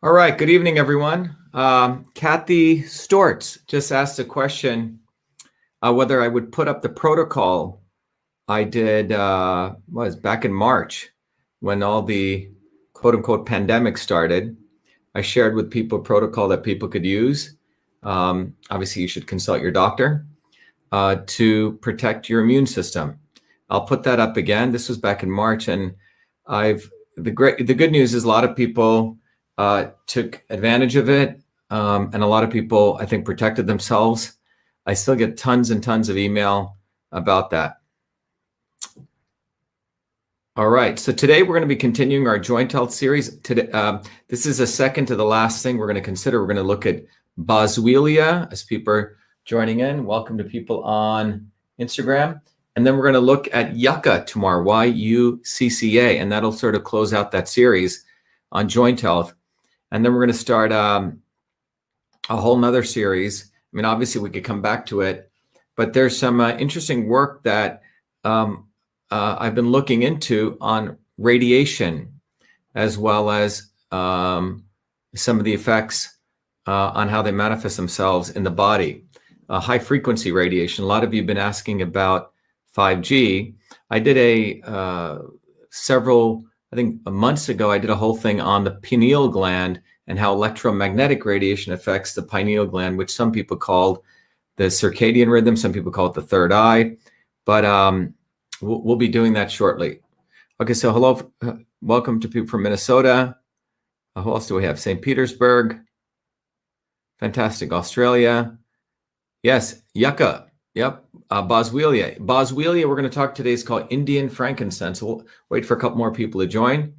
All right, good evening, everyone. Kathy Stortz just asked a question whether I would put up the protocol I did was back in March when all the quote unquote pandemic started. I shared with people a protocol that people could use. Obviously, you should consult your doctor to protect your immune system. I'll put that up again. This was back in March, and the good news is a lot of people took advantage of it, and a lot of people, I think, protected themselves. I still get tons and tons of email about that. All right, so today we're going to be continuing our joint health series. Today, this is a second to the last thing we're going to consider. We're going to look at Boswellia as people are joining in. Welcome to people on Instagram. And then we're going to look at Yucca tomorrow, Y-U-C-C-A, and that'll sort of close out that series on joint health. And then we're going to start a whole nother series. I mean, obviously we could come back to it, but there's some interesting work that I've been looking into on radiation, as well as some of the effects on how they manifest themselves in the body. High frequency radiation. A lot of you have been asking about 5G. I did several months ago, I did a whole thing on the pineal gland and how electromagnetic radiation affects the pineal gland, which some people called the circadian rhythm, some people call it the third eye, but we'll be doing that shortly. Okay, so hello, welcome to people from Minnesota. Who else do we have? St. Petersburg. Fantastic. Australia. Yes, Yucca. Yep. Boswellia. Boswellia, we're going to talk today is called Indian frankincense. We'll wait for a couple more people to join.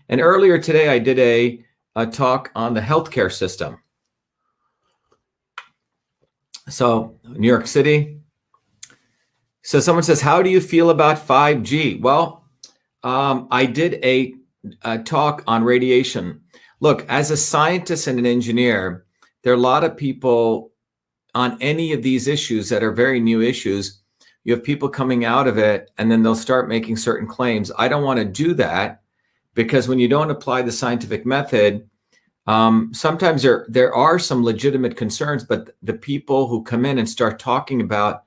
And earlier today, I did a talk on the healthcare system. So, New York City. So someone says, how do you feel about 5G? Well, I did a talk on radiation. Look, as a scientist and an engineer, there are a lot of people on any of these issues that are very new issues. You have people coming out of it, and then they'll start making certain claims. I don't want to do that, because when you don't apply the scientific method, sometimes there are some legitimate concerns, but the people who come in and start talking about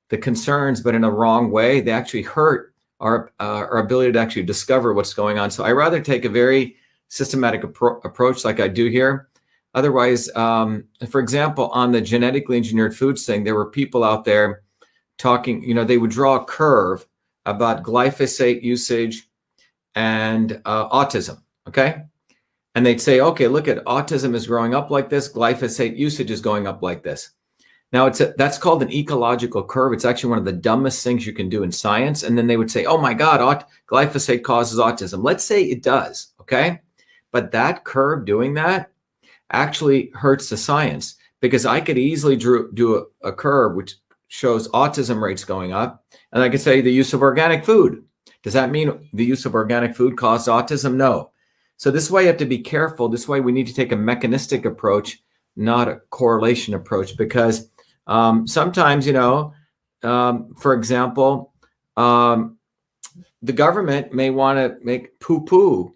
the concerns, but in a wrong way, they actually hurt our ability to actually discover what's going on. So I rather take a very systematic approach like I do here. Otherwise, for example, on the genetically engineered foods thing, there were people out there talking, they would draw a curve about glyphosate usage and autism, okay? And they'd say, okay, look at autism is growing up like this, glyphosate usage is going up like this. Now, that's called an ecological curve. It's actually one of the dumbest things you can do in science. And then they would say, oh my God, glyphosate causes autism. Let's say it does, okay? But that curve doing that actually hurts the science, because I could easily do a curve which shows autism rates going up, and I could say the use of organic food. Does that mean the use of organic food caused autism? No. So this way you have to be careful. This way we need to take a mechanistic approach, not a correlation approach, because sometimes, for example, the government may want to make poo-poo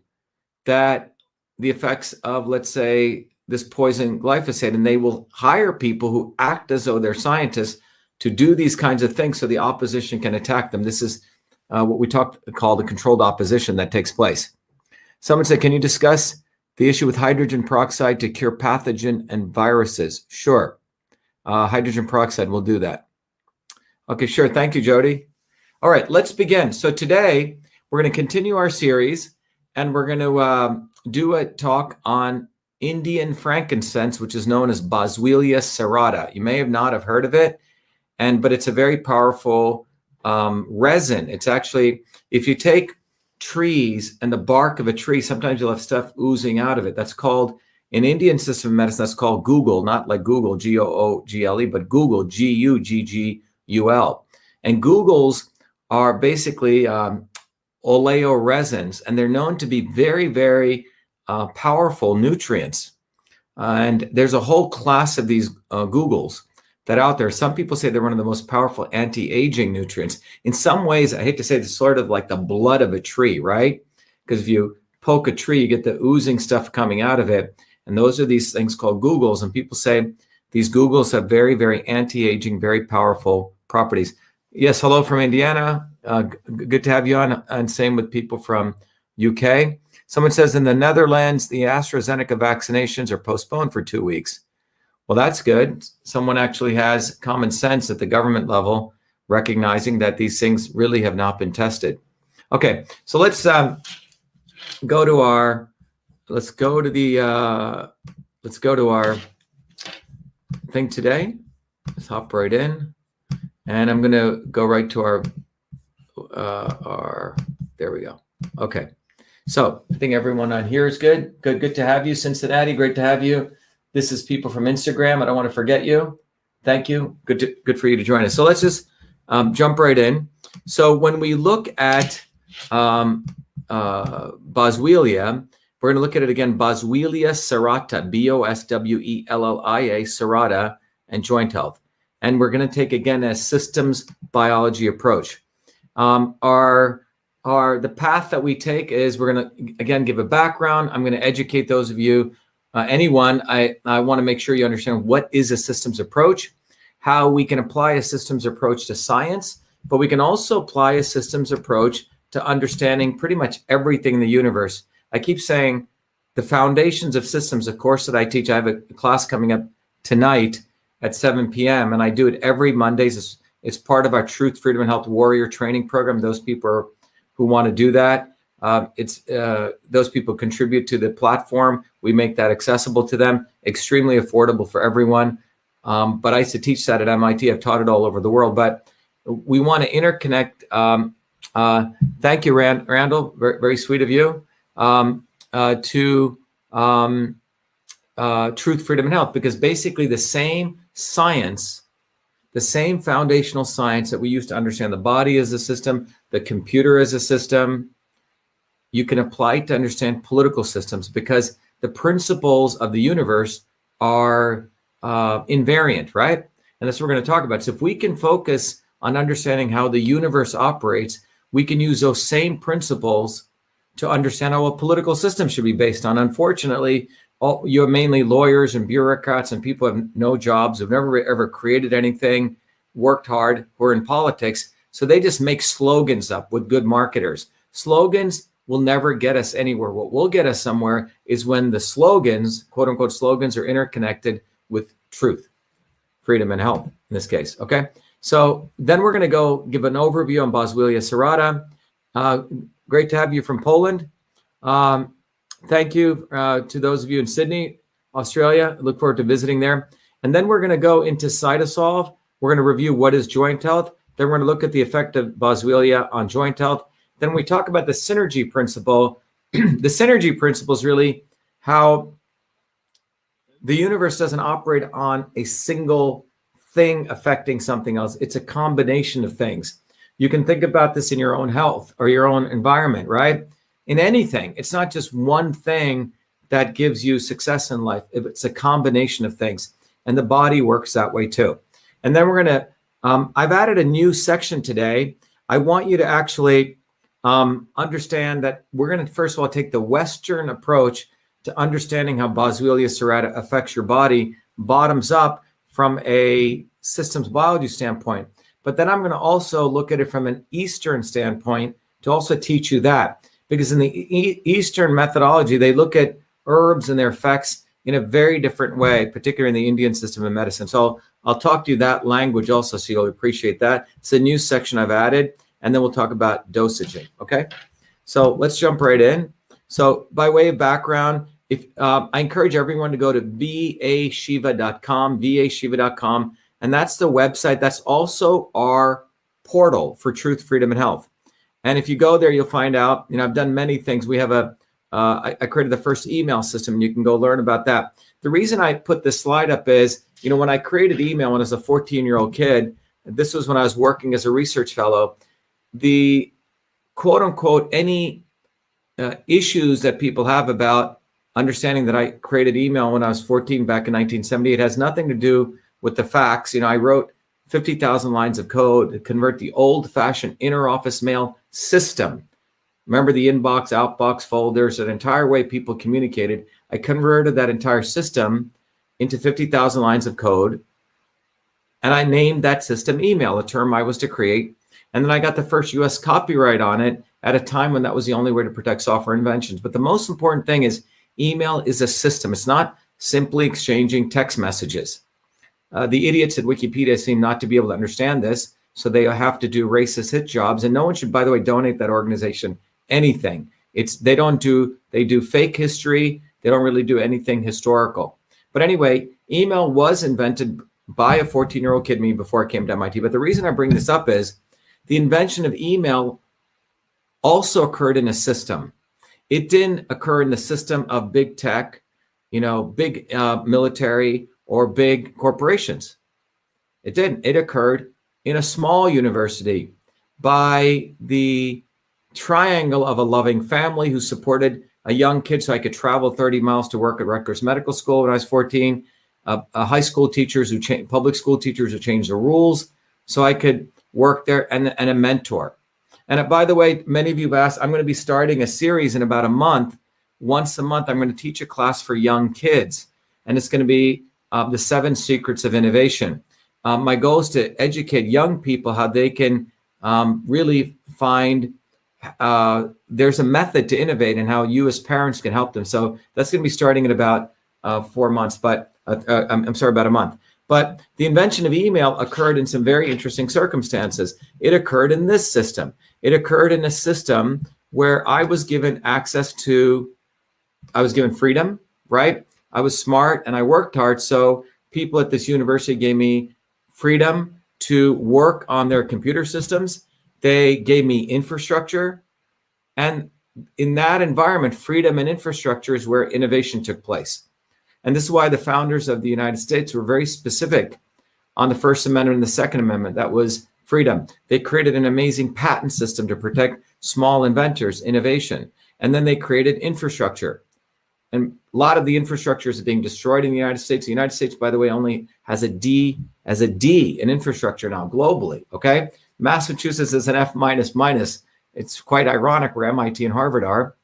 that the effects of, let's say, this poison glyphosate, and they will hire people who act as though they're scientists to do these kinds of things so the opposition can attack them. This is what we call the controlled opposition that takes place. Someone said, can you discuss the issue with hydrogen peroxide to cure pathogen and viruses? Sure. Hydrogen peroxide will do that. Okay, sure. Thank you, Jody. All right, let's begin. So today we're going to continue our series, and we're going to do a talk on Indian frankincense, which is known as Boswellia serrata. You may not have heard of it, but it's a very powerful resin. It's actually, if you take trees and the bark of a tree, sometimes you'll have stuff oozing out of it. That's called, in Indian system of medicine, that's called Google, not like Google, G-O-O-G-L-E, but Google, G-U-G-G-U-L. And Googles are basically oleoresins, and they're known to be very, very powerful nutrients. And there's a whole class of these Googles that are out there. Some people say they're one of the most powerful anti-aging nutrients. In some ways, I hate to say this, sort of like the blood of a tree, right? Because if you poke a tree, you get the oozing stuff coming out of it. And those are these things called Googles. And people say these Googles have very, very anti-aging, very powerful properties. Yes, hello from Indiana. Good to have you on. And same with people from UK. Someone says in the Netherlands, the AstraZeneca vaccinations are postponed for 2 weeks. Well, that's good. Someone actually has common sense at the government level, recognizing that these things really have not been tested. Okay, so let's go to our thing today. Let's hop right in, and I'm going to go right to our. There we go. Okay, so I think everyone on here is good. Good to have you, Cincinnati. Great to have you. This is people from Instagram. I don't want to forget you. Thank you. Good for you to join us. So let's just jump right in. So when we look at Boswellia, we're going to look at it again. Boswellia serrata, Boswellia serrata, and joint health. And we're going to take again a systems biology approach. The path that we take is we're going to again give a background. I'm going to educate those of you. Anyone, I want to make sure you understand what is a systems approach, how we can apply a systems approach to science, but we can also apply a systems approach to understanding pretty much everything in the universe. I keep saying the foundations of systems, a course that I teach. I have a class coming up tonight at 7 p.m. and I do it every Mondays. It's part of our Truth, Freedom, and Health Warrior training program. Those people who want to do that, those people contribute to the platform. We make that accessible to them, extremely affordable for everyone. But I used to teach that at MIT. I've taught it all over the world. But we want to interconnect. Thank you, Randall. Very, very sweet of you. To Truth, Freedom, and Health, because basically the same science, the same foundational science that we use to understand the body as a system, the computer as a system, you can apply it to understand political systems, because the principles of the universe are invariant, right? And that's what we're going to talk about. So if we can focus on understanding how the universe operates, we can use those same principles to understand how a political system should be based on. Unfortunately, you have mainly lawyers and bureaucrats and people who have no jobs, who've never ever created anything, worked hard, who are in politics. So they just make slogans up with good marketers. Slogans will never get us anywhere. What will get us somewhere is when the slogans, quote unquote slogans, are interconnected with truth, freedom, and health in this case. Okay. So then we're going to go give an overview on Boswellia serrata. Great to have you from Poland. Thank you to those of you in Sydney, Australia. I look forward to visiting there. And then we're going to go into cytosolve. We're going to review what is joint health. Then we're going to look at the effect of Boswellia on joint health. Then we talk about the synergy principle. The synergy principle is really how the universe doesn't operate on a single thing affecting something else. It's a combination of things. You can think about this in your own health or your own environment, right? In anything, it's not just one thing that gives you success in life. It's a combination of things, and the body works that way too. And then we're going to, I've added a new section today. I want you to actually understand that we're going to, first of all, take the Western approach to understanding how Boswellia serrata affects your body, bottoms up from a systems biology standpoint. But then I'm going to also look at it from an Eastern standpoint to also teach you that. Because in the Eastern methodology, they look at herbs and their effects in a very different way, particularly in the Indian system of medicine. So I'll talk to you that language also, so you'll appreciate that. It's a new section I've added, and then we'll talk about dosaging, okay? So let's jump right in. So by way of background, if I encourage everyone to go to vashiva.com, vashiva.com, and that's the website. That's also our portal for truth, freedom, and health. And if you go there, you'll find out, I've done many things. We have I created the first email system, and you can go learn about that. The reason I put this slide up is, when I created email when I was a 14-year-old kid, this was when I was working as a research fellow, the quote unquote, any issues that people have about understanding that I created email when I was 14 back in 1970, it has nothing to do with the facts. I wrote 50,000 lines of code to convert the old-fashioned inter-office mail system Remember the inbox, outbox, folders, an entire way people communicated. I converted that entire system into 50,000 lines of code. And I named that system email, a term I was to create. And then I got the first US copyright on it at a time when that was the only way to protect software inventions. But the most important thing is email is a system. It's not simply exchanging text messages. The idiots at Wikipedia seem not to be able to understand this, so they have to do racist hit jobs. And no one should, by the way, donate that organization anything. They do fake history. They don't really do anything historical. But anyway, email was invented by a 14-year-old kid, me, before I came to MIT. But the reason I bring this up is the invention of email also occurred in a system. It didn't occur in the system of big tech, big military or big corporations. It didn't. It occurred in a small university by the triangle of a loving family who supported a young kid so I could travel 30 miles to work at Rutgers Medical School when I was 14, high school teachers public school teachers who changed the rules so I could work there, and a mentor. And by the way, many of you have asked, I'm going to be starting a series in about a month. Once a month, I'm going to teach a class for young kids, and it's going to be the 7 secrets of innovation. My goal is to educate young people how they can really find there's a method to innovate and how you as parents can help them. So that's going to be starting in about 4 months, but I'm sorry, about a month. But the invention of email occurred in some very interesting circumstances. It occurred in this system. It occurred in a system where I was given freedom, right? I was smart and I worked hard. So people at this university gave me freedom to work on their computer systems. They gave me infrastructure. And in that environment, freedom and infrastructure is where innovation took place. And this is why the founders of the United States were very specific on the First Amendment and the Second Amendment. That was freedom. They created an amazing patent system to protect small inventors, innovation. And then they created infrastructure. And a lot of the infrastructure is being destroyed in the United States. The United States, by the way, only has a D in infrastructure now globally, okay? Massachusetts is an F minus. It's quite ironic where MIT and Harvard are.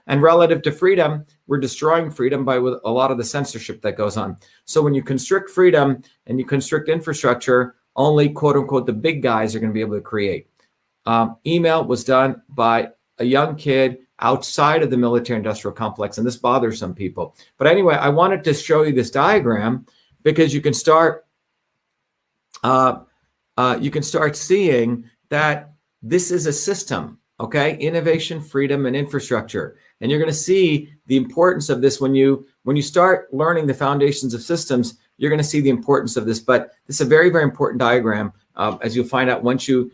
And relative to freedom, we're destroying freedom by a lot of the censorship that goes on. So when you constrict freedom and you constrict infrastructure, only quote unquote the big guys are going to be able to create. Email was done by a young kid outside of the military industrial complex, and this bothers some people. But anyway, I wanted to show you this diagram because you can start seeing that this is a system. Okay, innovation, freedom, and infrastructure. And you're going to see the importance of this when you start learning the foundations of systems. You're going to see the importance of this. But this is a very, very important diagram, as you'll find out once you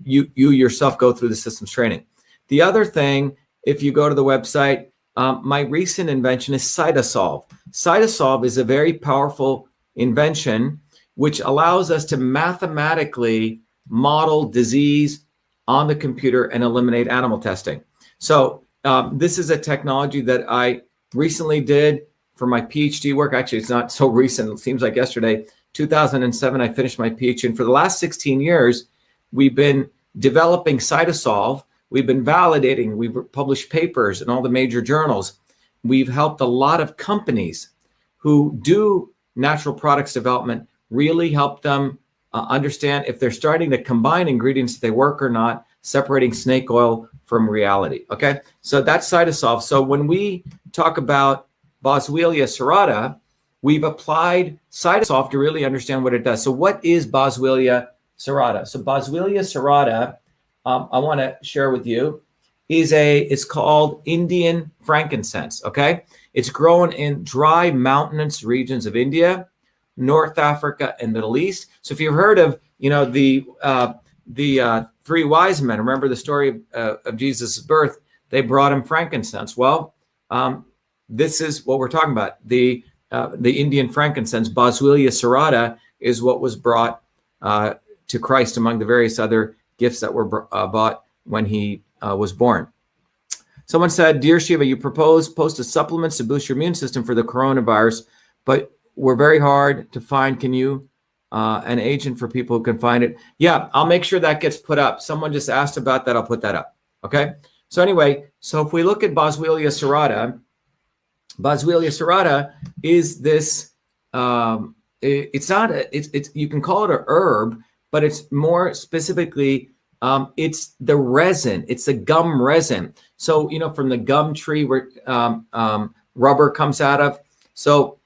yourself go through the systems training. The other thing, if you go to the website, my recent invention is Cytosolve. Cytosolve is a very powerful invention which allows us to mathematically model disease on the computer and eliminate animal testing. So this is a technology that I recently did for my PhD work. Actually, it's not so recent. It seems like yesterday. 2007, I finished my PhD. And for the last 16 years, we've been developing Cytosolve. We've been validating. We've published papers in all the major journals. We've helped a lot of companies who do natural products development really help them understand if they're starting to combine ingredients, if they work or not, separating snake oil from reality. Okay, so that's Cytosolve. So when we talk about Boswellia serrata, we've applied Cytosolve to really understand what it does. So what is Boswellia serrata? So Boswellia serrata, I want to share with you, it's called Indian frankincense. Okay, it's grown in dry mountainous regions of India, North Africa, and Middle East. So if you've heard of, the 3 wise men, remember the story of Jesus' birth, they brought him frankincense. Well, this is what we're talking about. The Indian frankincense, Boswellia serrata, is what was brought to Christ among the various other gifts that were bought when he was born. Someone said, "Dear Shiva, you posted supplements to boost your immune system for the coronavirus, but we're very hard to find. Can you an agent for people who can find it?" Yeah, I'll make sure that gets put up. Someone just asked about that. I'll put that up. Okay. So anyway, so if we look at Boswellia serrata is this, it's not, it's you can call it a herb, but it's more specifically, it's the resin, it's the gum resin. So, you know, from the gum tree where rubber comes out of. So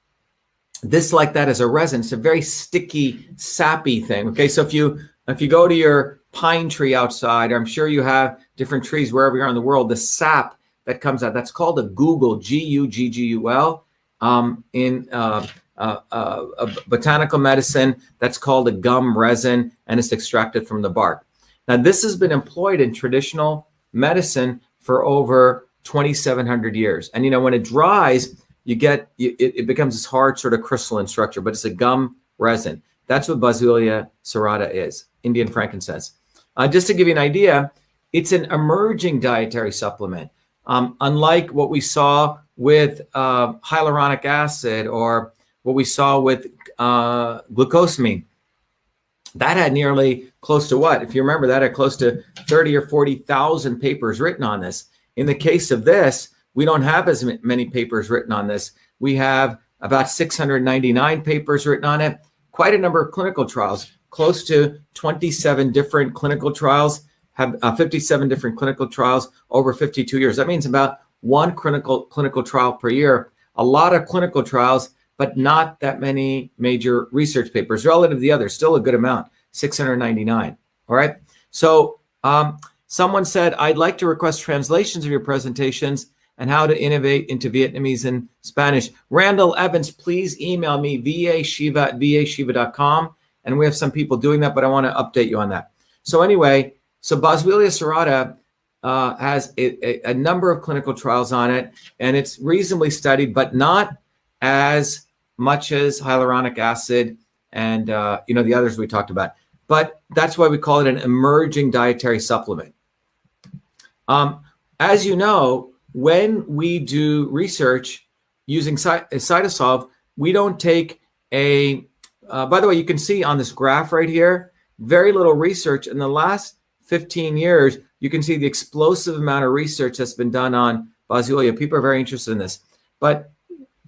this like that as a resin, it's a very sticky, sappy thing. Okay, so if you go to your pine tree outside, I'm sure you have different trees wherever you are in the world, the sap that comes out, that's called a guggul, G-U-G-G-U-L. In botanical medicine, that's called a gum resin, and it's extracted from the bark. Now, this has been employed in traditional medicine for over 2,700 years. And, you know, when it dries, it becomes this hard sort of crystalline structure, but it's a gum resin. That's what Boswellia serrata is, Indian frankincense. Just to give you an idea, it's an emerging dietary supplement. Unlike what we saw with hyaluronic acid or what we saw with glucosamine, that had nearly close to what? If you remember, that had close to 30 or 40,000 papers written on this. In the case of this, we don't have as many papers written on this. We have about 699 papers written on it, quite a number of clinical trials, close to 27 different clinical trials, have 57 different clinical trials over 52 years. That means about one clinical trial per year. A lot of clinical trials, but not that many major research papers relative to the others. Still a good amount, 699. All right. So someone said, I'd like to request translations of your presentations and how to innovate into Vietnamese and Spanish. Randall Evans, please email me, vashiva@vashiva.com. And we have some people doing that, but I want to update you on that. So anyway, so Boswellia serrata has a number of clinical trials on it, and it's reasonably studied, but not as much as hyaluronic acid and you know, the others we talked about. But that's why we call it an emerging dietary supplement. As you know, when we do research using cytosolve, we don't take a, by the way, you can see on this graph right here, very little research. In the last 15 years, you can see the explosive amount of research that's been done on Boswellia. People are very interested in this. But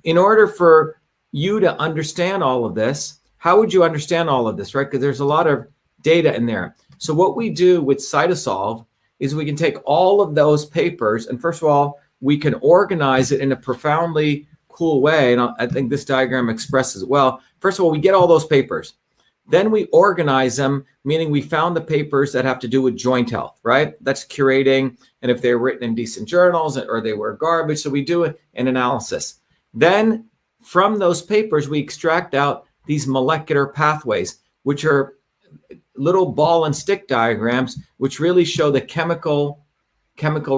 in order for you to understand all of this, how would you understand all of this, right? Because there's a lot of data in there. So what we do with cytosolve is we can take all of those papers, and first of all, we can organize it in a profoundly cool way. And I think this diagram expresses it well. First of all, we get all those papers. Then we organize them, meaning we found the papers that have to do with joint health, right? That's curating, and if they're written in decent journals or they were garbage, so we do an analysis. Then from those papers, we extract out these molecular pathways, which are little ball and stick diagrams, which really show the chemical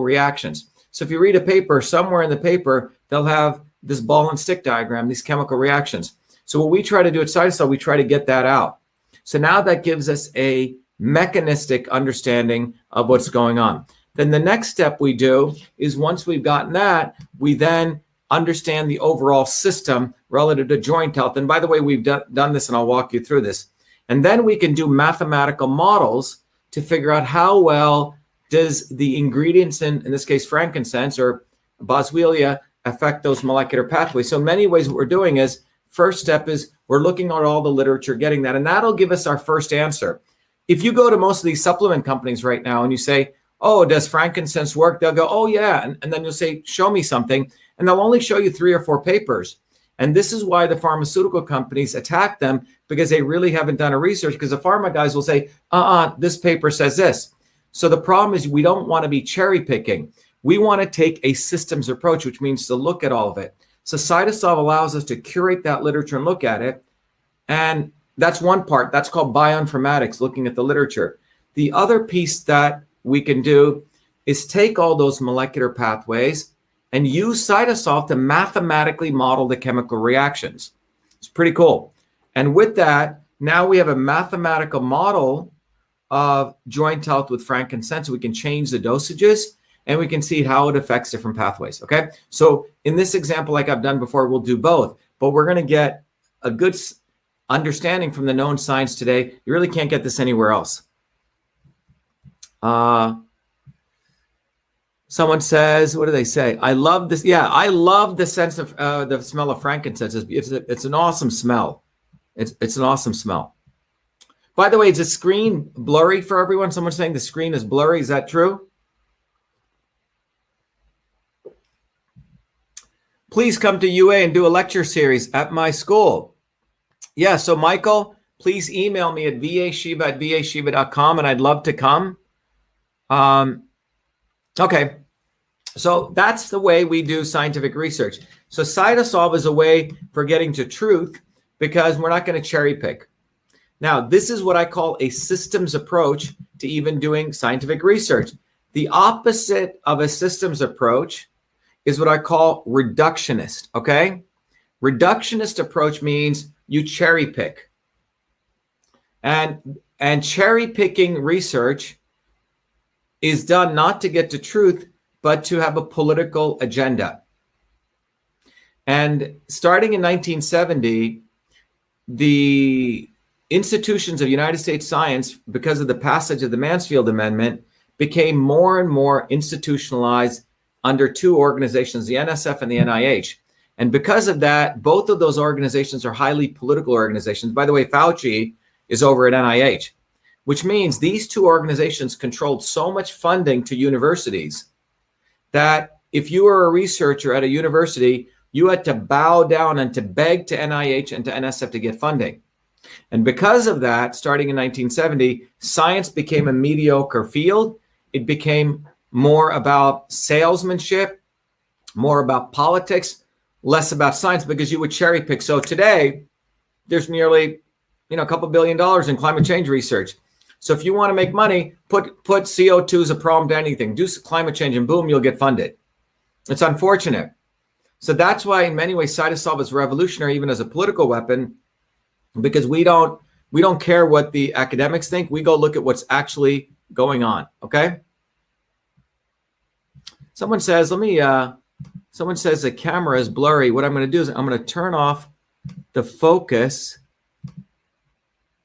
reactions. So if you read a paper, somewhere in the paper, they'll have this ball and stick diagram, these chemical reactions. So what we try to do at cytosolve, we try to get that out. So now that gives us a mechanistic understanding of what's going on. Then the next step we do is once we've gotten that, we then understand the overall system relative to joint health. And by the way, we've done this, and I'll walk you through this. And then we can do mathematical models to figure out how well does the ingredients, in this case, frankincense or Boswellia, affect those molecular pathways. So in many ways, what we're doing is, first step is we're looking at all the literature, getting that, and that'll give us our first answer. If you go to most of these supplement companies right now and you say, oh, does frankincense work? They'll go, oh, yeah. And then you'll say, show me something. And they'll only show you 3 or 4 papers. And this is why the pharmaceutical companies attack them, because they really haven't done a research, because the pharma guys will say, this paper says this. So the problem is we don't want to be cherry picking. We want to take a systems approach, which means to look at all of it. So cytosolve allows us to curate that literature and look at it. And that's one part. That's called bioinformatics, looking at the literature. The other piece that we can do is take all those molecular pathways and use cytosolve to mathematically model the chemical reactions. It's pretty cool. And with that, now we have a mathematical model of joint health with frankincense. We can change the dosages, and we can see how it affects different pathways, okay? So in this example, like I've done before, we'll do both, but we're gonna get a good understanding from the known science today. You really can't get this anywhere else. Someone says, what do they say? I love this. Yeah, I love the sense of the smell of frankincense. It's an awesome smell. It's an awesome smell. By the way, is the screen blurry for everyone? Someone's saying the screen is blurry. Is that true? Please come to UA and do a lecture series at my school. Yeah, so Michael, please email me at vashiva@vashiva.com, and I'd love to come. Okay, so that's the way we do scientific research. So CytoSolve is a way for getting to truth because we're not going to cherry pick. Now, this is what I call a systems approach to even doing scientific research. The opposite of a systems approach is what I call reductionist, okay? Reductionist approach means you cherry pick. And cherry picking research is done not to get to truth, but to have a political agenda. And starting in 1970, the institutions of United States science, because of the passage of the Mansfield Amendment, became more and more institutionalized under two organizations, the NSF and the NIH. And because of that, both of those organizations are highly political organizations. By the way, Fauci is over at NIH, which means these two organizations controlled so much funding to universities that if you were a researcher at a university, you had to bow down and to beg to NIH and to NSF to get funding. And because of that, starting in 1970, science became a mediocre field. It became more about salesmanship, more about politics, less about science, because you would cherry pick. So today, there's nearly a couple $1 billion in climate change research. So if you want to make money, put CO2 as a problem to anything, do climate change, and boom, you'll get funded. It's unfortunate. So that's why, in many ways, CytoSolve is revolutionary, even as a political weapon, because we don't care what the academics think. We go look at what's actually going on. Okay. Someone says, someone says the camera is blurry. What I'm going to do is I'm going to turn off the focus.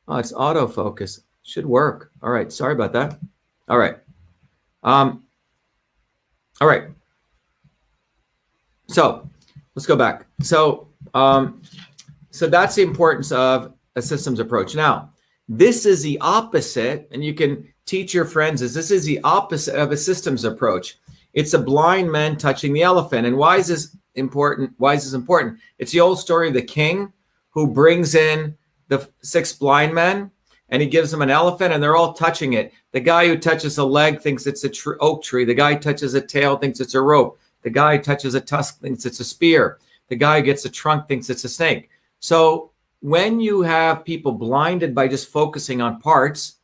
Oh, it's autofocus. Should work. All right. Sorry about that. All right. All right. So let's go back. So that's the importance of a systems approach. Now, this is the opposite, and you can teach your friends this is the opposite of a systems approach. It's a blind man touching the elephant. And why is this important? Why is this important? It's the old story of the king who brings in the 6 blind men, and he gives them an elephant, and they're all touching it. The guy who touches a leg thinks it's a oak tree. The guy who touches a tail thinks it's a rope. The guy who touches a tusk thinks it's a spear. The guy who gets a trunk thinks it's a snake. So when you have people blinded by just focusing on parts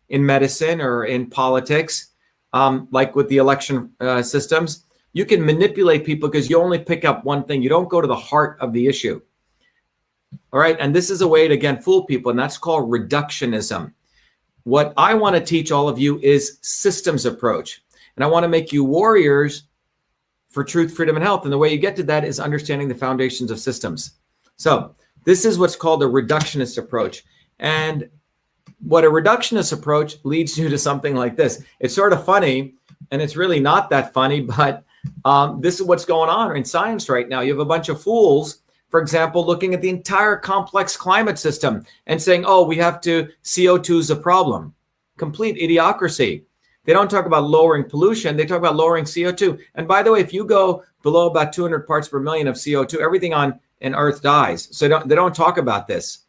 in medicine or in politics, like with the election systems, you can manipulate people because you only pick up one thing. You don't go to the heart of the issue. All right. And this is a way to, again, fool people. And that's called reductionism. What I want to teach all of you is systems approach. And I want to make you warriors for truth, freedom, and health. And the way you get to that is understanding the foundations of systems. So this is what's called a reductionist approach. And what a reductionist approach leads you to something like this. It's sort of funny, and it's really not that funny, but this is what's going on in science right now. You have a bunch of fools, for example, looking at the entire complex climate system and saying, oh, we have to, CO2 is a problem. Complete idiocracy. They don't talk about lowering pollution. They talk about lowering CO2. And by the way, if you go below about 200 parts per million of CO2, everything on Earth dies. So they don't talk about this.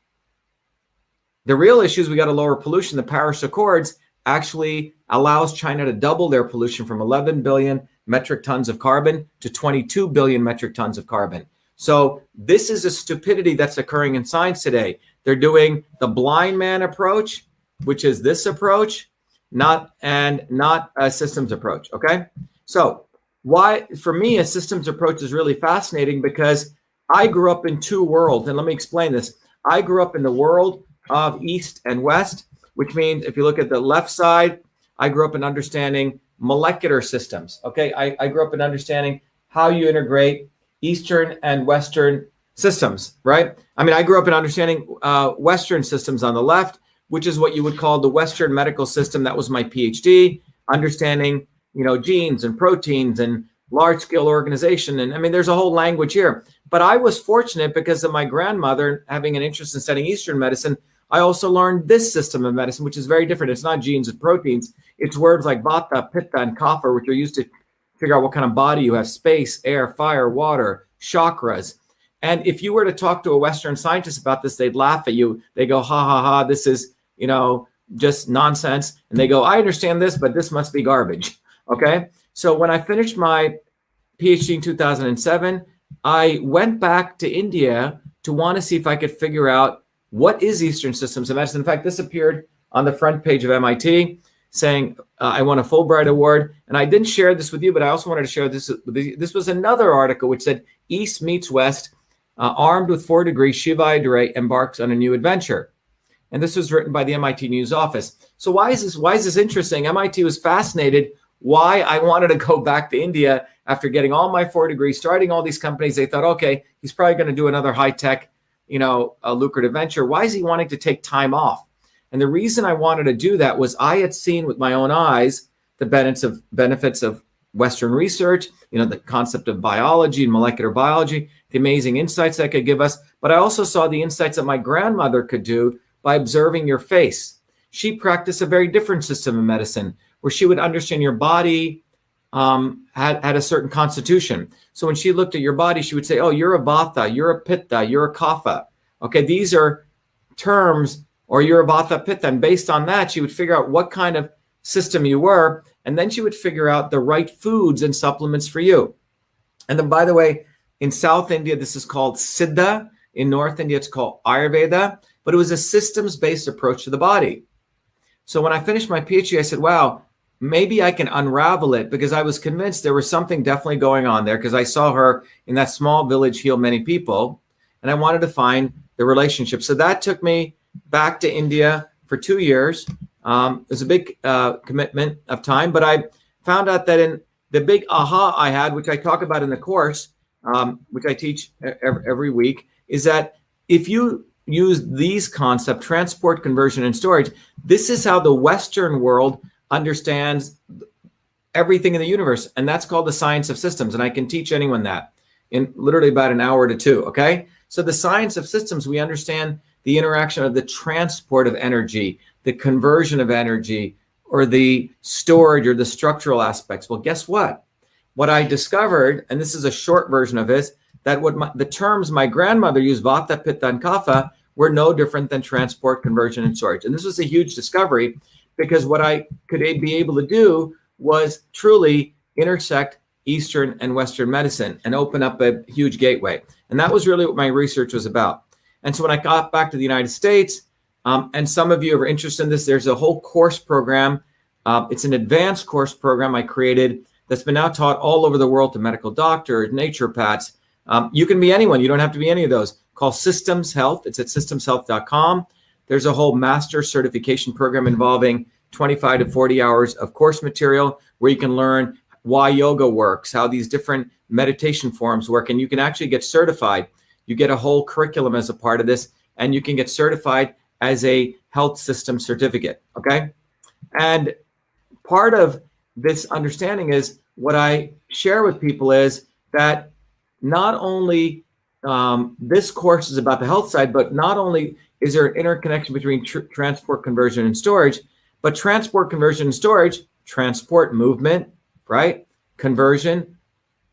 The real issue is we got to lower pollution. The Paris Accords actually allows China to double their pollution from 11 billion metric tons of carbon to 22 billion metric tons of carbon. So this is a stupidity that's occurring in science today. They're doing the blind man approach, which is this approach, not a systems approach. Okay. So why, for me, a systems approach is really fascinating because I grew up in two worlds. And let me explain this. I grew up in the world of East and West, which means if you look at the left side, I grew up in understanding molecular systems. Okay. I grew up in understanding how you integrate Eastern and Western systems, right? I mean, I grew up in understanding Western systems on the left, which is what you would call the Western medical system. That was my PhD, understanding genes and proteins and large scale organization. And I mean, there's a whole language here. But I was fortunate because of my grandmother having an interest in studying Eastern medicine. I also learned this system of medicine, which is very different. It's not genes and proteins. It's words like vata, pitta, and kapha, which are used to figure out what kind of body you have: space, air, fire, water, chakras. And if you were to talk to a Western scientist about this, they'd laugh at you. They go, ha, ha, ha, this is, just nonsense. And they go, I understand this, but this must be garbage. Okay. So when I finished my PhD in 2007, I went back to India to want to see if I could figure out what is Eastern systems of medicine. In fact, this appeared on the front page of MIT saying I won a Fulbright Award. And I didn't share this with you, but I also wanted to share this. This was another article which said East meets West, armed with 4 degrees, Shiva Dure embarks on a new adventure. And this was written by the MIT News Office. So why is this interesting? MIT was fascinated why I wanted to go back to India after getting all my 4 degrees, starting all these companies. They thought, okay, he's probably going to do another high-tech, a lucrative venture. Why is he wanting to take time off? And the reason I wanted to do that was I had seen with my own eyes the benefits of Western research, the concept of biology and molecular biology, the amazing insights that could give us. But I also saw the insights that my grandmother could do by observing your face. She practiced a very different system of medicine where she would understand your body had a certain constitution. So when she looked at your body, she would say, oh, you're a vata, you're a pitta, you're a kapha. Okay, these are terms, or you're a vata pitta. And based on that, she would figure out what kind of system you were. And then she would figure out the right foods and supplements for you. And then, by the way, in South India, this is called Siddha. In North India, it's called Ayurveda. But it was a systems-based approach to the body. So when I finished my PhD, I said, wow, maybe I can unravel it, because I was convinced there was something definitely going on there, because I saw her in that small village heal many people, and I wanted to find the relationship. So that took me back to India for 2 years. It was a big commitment of time, but I found out that in the big aha I had, which I talk about in the course, which I teach every week, is that if you use these concepts, transport, conversion, and storage, this is how the Western world understands everything in the universe. And that's called the science of systems. And I can teach anyone that in literally about an hour to 2. Okay. So the science of systems, we understand the interaction of the transport of energy, the conversion of energy, or the storage or the structural aspects. Well, guess what? What I discovered, and this is a short version of this, that the terms my grandmother used, vata, pitta, and kapha, were no different than transport, conversion, and storage. And this was a huge discovery, because what I could be able to do was truly intersect Eastern and Western medicine and open up a huge gateway. And that was really what my research was about. And so when I got back to the United States, and some of you are interested in this, there's a whole course program. It's an advanced course program I created that's been now taught all over the world to medical doctors, naturopaths. You can be anyone. You don't have to be any of those. Called Systems Health. It's at systemshealth.com. There's a whole master certification program involving 25 to 40 hours of course material where you can learn why yoga works, how these different meditation forms work, and you can actually get certified. You get a whole curriculum as a part of this, and you can get certified as a health system certificate, okay? And part of this understanding is what I share with people is that not only this course is about the health side, but not only is there an interconnection between transport, conversion, and storage, but transport, conversion, and storage, transport, movement, right? Conversion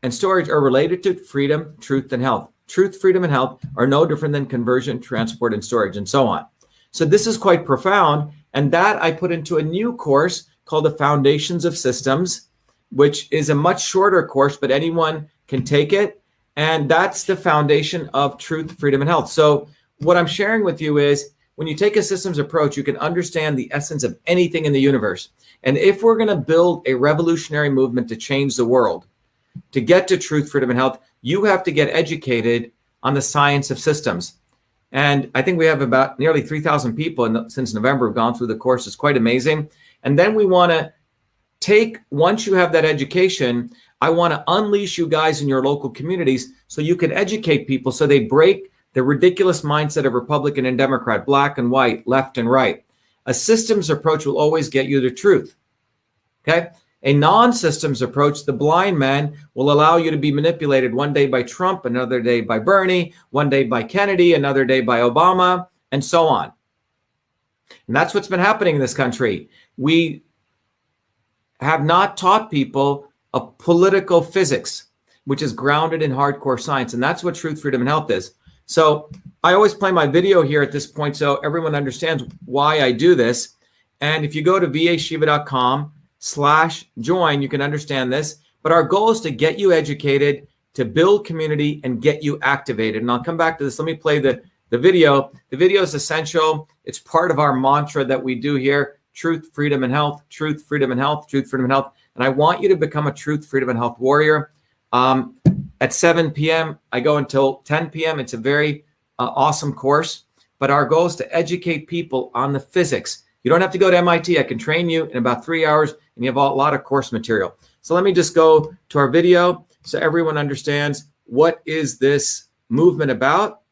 and storage are related to freedom, truth, and health. Truth, freedom, and health are no different than conversion, transport, and storage, and so on. So this is quite profound. And that I put into a new course called the Foundations of Systems, which is a much shorter course, but anyone can take it. And that's the foundation of truth, freedom, and health. So what I'm sharing with you is when you take a systems approach, you can understand the essence of anything in the universe. And if we're going to build a revolutionary movement to change the world, to get to truth, freedom, and health, you have to get educated on the science of systems. And I think we have about nearly 3,000 people since November have gone through the course. It's quite amazing. And then we want to once you have that education, I want to unleash you guys in your local communities so you can educate people so they break the ridiculous mindset of Republican and Democrat, black and white, left and right. A systems approach will always get you the truth. Okay. A non-systems approach, the blind man, will allow you to be manipulated one day by Trump, another day by Bernie, one day by Kennedy, another day by Obama, and so on. And that's what's been happening in this country. We have not taught people a political physics, which is grounded in hardcore science. And that's what truth, freedom, and health is. So I always play my video here at this point so everyone understands why I do this. And if you go to vashiva.com/join, you can understand this. But our goal is to get you educated, to build community, and get you activated. And I'll come back to this. Let me play the video. The video is essential. It's part of our mantra that we do here: truth, freedom, and health, truth, freedom, and health, truth, freedom, and health. And I want you to become a truth, freedom, and health warrior. At 7 p.m., I go until 10 p.m. It's a very awesome course. But our goal is to educate people on the physics. You don't have to go to MIT. I can train you in about 3 hours, and you have a lot of course material. So let me just go to our video so everyone understands what is this movement about.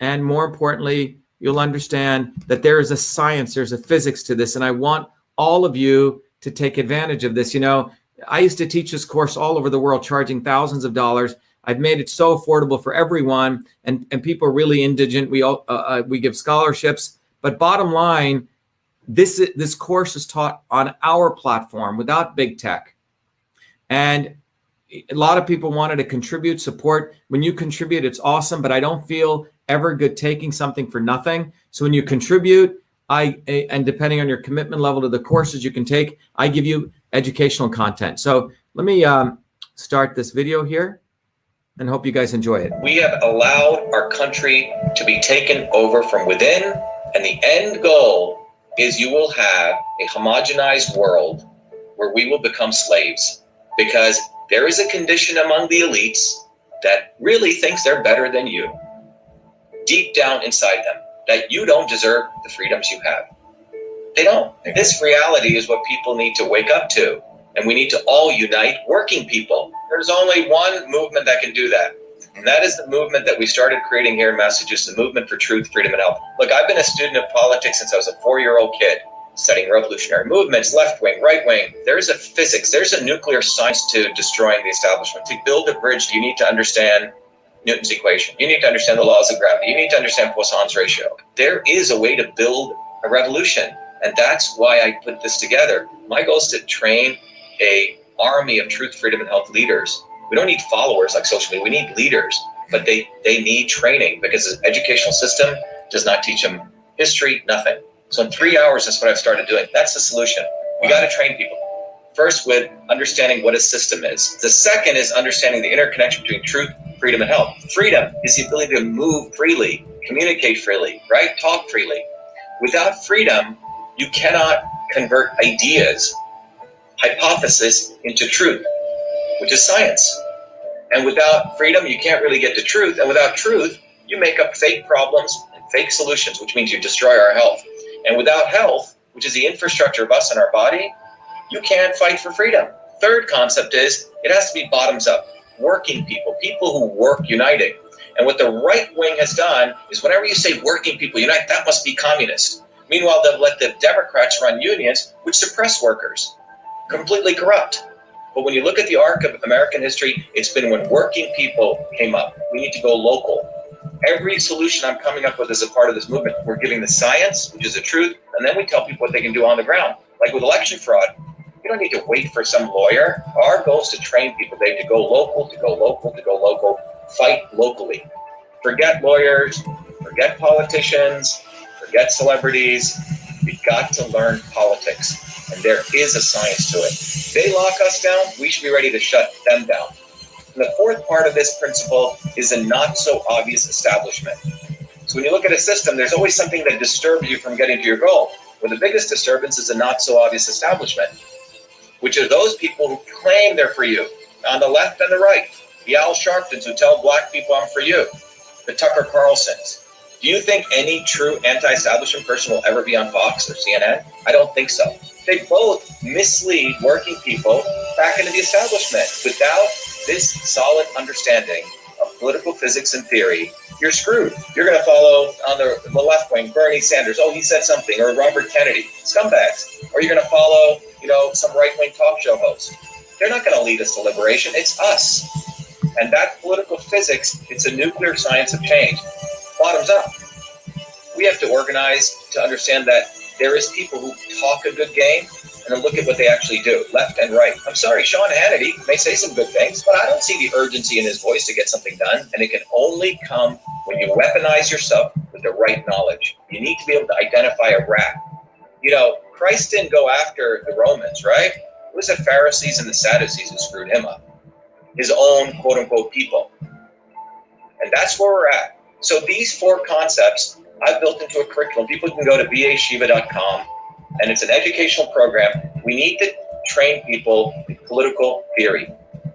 And more importantly, you'll understand that there is a science, there's a physics to this. And I want all of you to take advantage of this. You know, I used to teach this course all over the world, charging thousands of dollars. I've made it so affordable for everyone, and people are really indigent. We give scholarships, but bottom line, this course is taught on our platform without big tech. And a lot of people wanted to contribute, support. When you contribute, it's awesome, but I don't feel ever good taking something for nothing. So when you contribute, and depending on your commitment level to the courses you can take, I give you educational content. So let me start this video here and hope you guys enjoy it. We have allowed our country to be taken over from within, and the end goal is you will have a homogenized world where we will become slaves, because there is a condition among the elites that really thinks they're better than you, deep down inside them, that you don't deserve the freedoms you have. They don't. This reality is what people need to wake up to, and we need to all unite working people. There's only one movement that can do that, and that is the movement that we started creating here in Massachusetts, the movement for truth, freedom, and health. Look, I've been a student of politics since I was a 4-year-old kid, studying revolutionary movements, left wing, right wing. There's a physics, there's a nuclear science to destroying the establishment. To build a bridge, you need to understand Newton's equation. You need to understand the laws of gravity. You need to understand Poisson's ratio. There is a way to build a revolution, and that's why I put this together. My goal is to train an army of truth, freedom, and health leaders. We don't need followers like social media. We need leaders, but they need training, because the educational system does not teach them history, nothing. So in 3 hours, that's what I've started doing. That's the solution. We got to train people. First, with understanding what a system is. The second is understanding the interconnection between truth, freedom, and health. Freedom is the ability to move freely, communicate freely, right? Talk freely. Without freedom, you cannot convert ideas, hypothesis into truth, which is science. And without freedom, you can't really get to truth. And without truth, you make up fake problems and fake solutions, which means you destroy our health. And without health, which is the infrastructure of us and our body, you can't fight for freedom. Third concept is it has to be bottoms up, working people, people who work uniting. And what the right wing has done is whenever you say working people unite, that must be communist. Meanwhile, they'll let the Democrats run unions, which suppress workers, completely corrupt. But when you look at the arc of American history, it's been when working people came up. We need to go local. Every solution I'm coming up with as a part of this movement, we're giving the science, which is the truth, and then we tell people what they can do on the ground. Like with election fraud, you don't need to wait for some lawyer. Our goal is to train people. They have to go local, to go local, to go local, fight locally. Forget lawyers, forget politicians, forget celebrities. We've got to learn politics, and there is a science to it. They lock us down, we should be ready to shut them down. And the fourth part of this principle is a not so obvious establishment. So when you look at a system, there's always something that disturbs you from getting to your goal. Well, the biggest disturbance is a not so obvious establishment, which are those people who claim they're for you, on the left and the right. The Al Sharptons who tell black people I'm for you. The Tucker Carlsons. Do you think any true anti-establishment person will ever be on Fox or CNN? I don't think so. They both mislead working people back into the establishment. Without this solid understanding of political physics and theory, you're screwed. You're going to follow on the left wing, Bernie Sanders. Oh, he said something. Or Robert Kennedy. Scumbags. Or you're going to follow, some right-wing talk show host. They're not going to lead us to liberation. It's us. And that political physics, it's a nuclear science of change. Bottoms up. We have to organize to understand that there is people who talk a good game and then look at what they actually do, left and right. I'm sorry, Sean Hannity may say some good things, but I don't see the urgency in his voice to get something done. And it can only come when you weaponize yourself with the right knowledge. You need to be able to identify a rat. Christ didn't go after the Romans, right? It was the Pharisees and the Sadducees who screwed him up. His own quote unquote people. And that's where we're at. So these 4 concepts I've built into a curriculum. People can go to vashiva.com, and it's an educational program. We need to train people in political theory.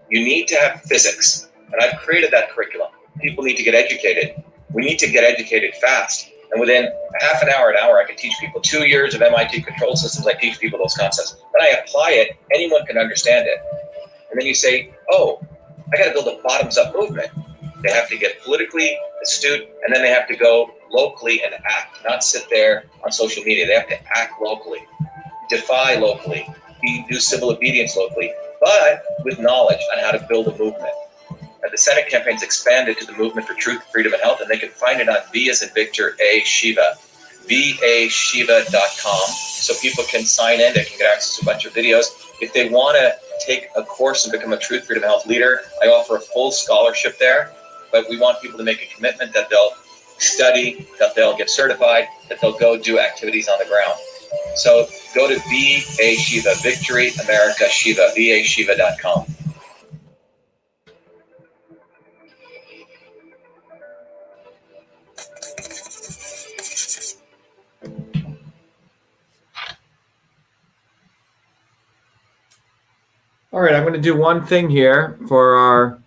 You need to have physics, and I've created that curriculum. People need to get educated. We need to get educated fast. And within a half an hour, I can teach people 2 years of MIT control systems. I teach people those concepts. When I apply it, anyone can understand it. And then you say, oh, I got to build a bottoms-up movement. They have to get politically astute, and then they have to go locally and act, not sit there on social media. They have to act locally, defy locally, do civil obedience locally, but with knowledge on how to build a movement. And the Senate campaign's expanded to the Movement for Truth, Freedom, and Health, and they can find it on V as in Victor, A, Shiva, vashiva.com, so people can sign in. They can get access to a bunch of videos. If they want to take a course and become a Truth, Freedom, and Health leader, I offer a full scholarship there, but we want people to make a commitment that they'll study, that they'll get certified, that they'll go do activities on the ground. So go to VA Shiva, Victory America Shiva, vashiva.com. All right, I'm going to do one thing here for our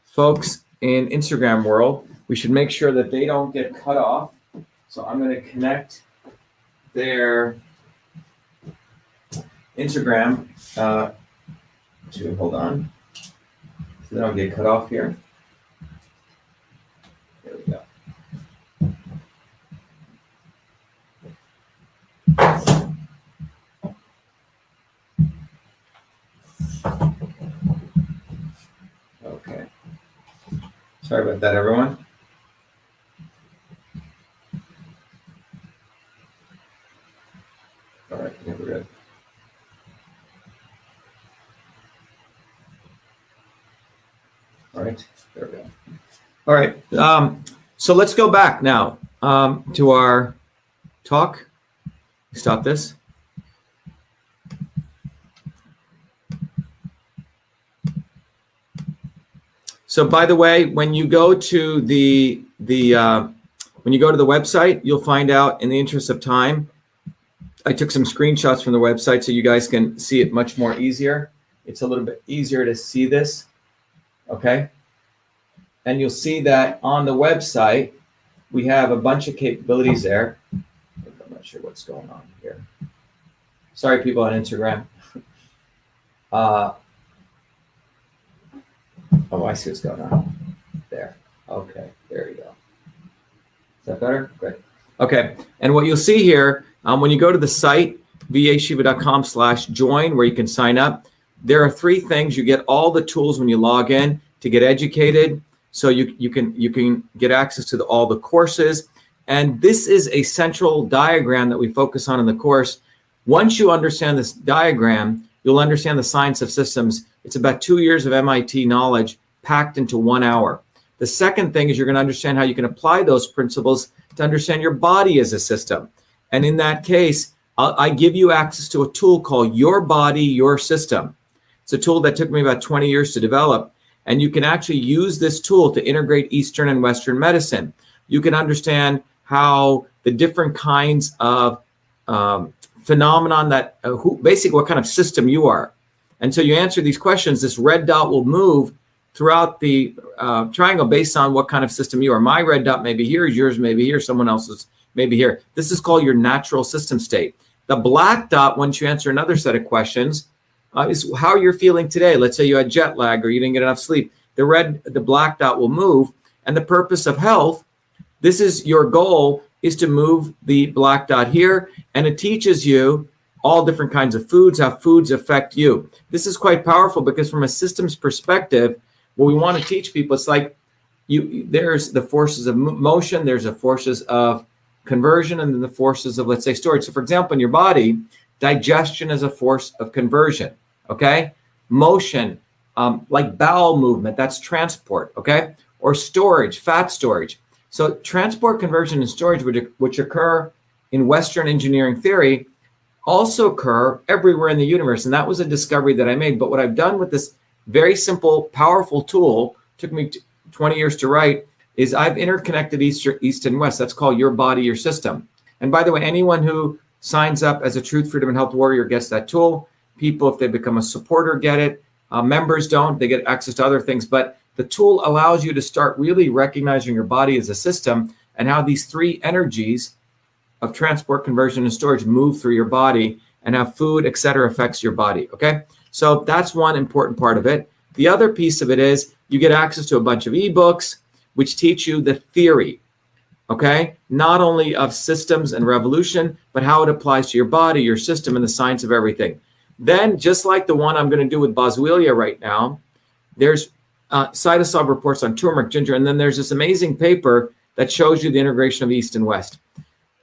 folks in Instagram world. We should make sure that they don't get cut off. So I'm going to connect their Instagram to, hold on, so they don't get cut off here. There we go. Okay. Sorry about that, everyone. All right, yeah, we're good. All right, there we go. All right, so let's go back now to our talk. Stop this. So, by the way, when you go to the website, you'll find out, in the interest of time, I took some screenshots from the website so you guys can see it much more easier. It's a little bit easier to see this, okay? And you'll see that on the website, we have a bunch of capabilities there. I'm not sure what's going on here. Sorry, people on Instagram. Oh, I see what's going on. There. Okay, there you go. Is that better? Great. Okay, and what you'll see here, when you go to the site, vashiva.com/join, where you can sign up, there are 3 things. You get all the tools when you log in to get educated, so you can get access to all the courses. And this is a central diagram that we focus on in the course. Once you understand this diagram, you'll understand the science of systems. It's about 2 years of MIT knowledge packed into 1 hour. The second thing is you're going to understand how you can apply those principles to understand your body as a system. And in that case, I give you access to a tool called Your Body, Your System. It's a tool that took me about 20 years to develop. And you can actually use this tool to integrate Eastern and Western medicine. You can understand how the different kinds of phenomenon that, basically what kind of system you are. And so you answer these questions, this red dot will move throughout the triangle based on what kind of system you are. My red dot may be here, yours may be here, someone else's may be here. This is called your natural system state. The black dot, once you answer another set of questions, is how you're feeling today. Let's say you had jet lag or you didn't get enough sleep. The black dot will move. And the purpose of health, this is your goal, is to move the black dot here. And it teaches you all different kinds of foods, how foods affect you. This is quite powerful because from a systems perspective, what we want to teach people, it's like there's the forces of motion, there's the forces of conversion, and then the forces of, let's say, storage. So for example, in your body, digestion is a force of conversion, okay? Motion, like bowel movement, that's transport, okay? Or storage, fat storage. So transport, conversion, and storage, which occur in Western engineering theory, also occur everywhere in the universe. And that was a discovery that I made. But what I've done with this very simple, powerful tool, took me 20 years to write, is I've interconnected East and West. That's called Your Body, Your System. And by the way, anyone who signs up as a Truth, Freedom, and Health Warrior gets that tool. People, if they become a supporter, get it. Members don't. They get access to other things. But the tool allows you to start really recognizing your body as a system and how these three energies of transport, conversion, and storage move through your body, and how food, et cetera, affects your body, okay? So that's one important part of it. The other piece of it is you get access to a bunch of ebooks which teach you the theory, okay? Not only of systems and revolution, but how it applies to your body, your system, and the science of everything. Then, just like the one I'm going to do with Boswellia right now, there's cytosol reports on turmeric, ginger, and then there's this amazing paper that shows you the integration of East and West.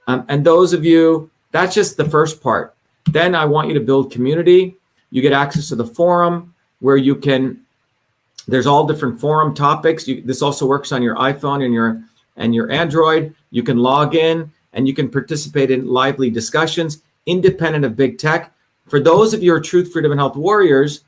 And those of you, that's just the first part. Then I want you to build community. You get access to the forum where you can, there's all different forum topics. This also works on your iPhone and your Android. You can log in and you can participate in lively discussions independent of big tech. For those of you who are Truth, Freedom, and Health Warriors,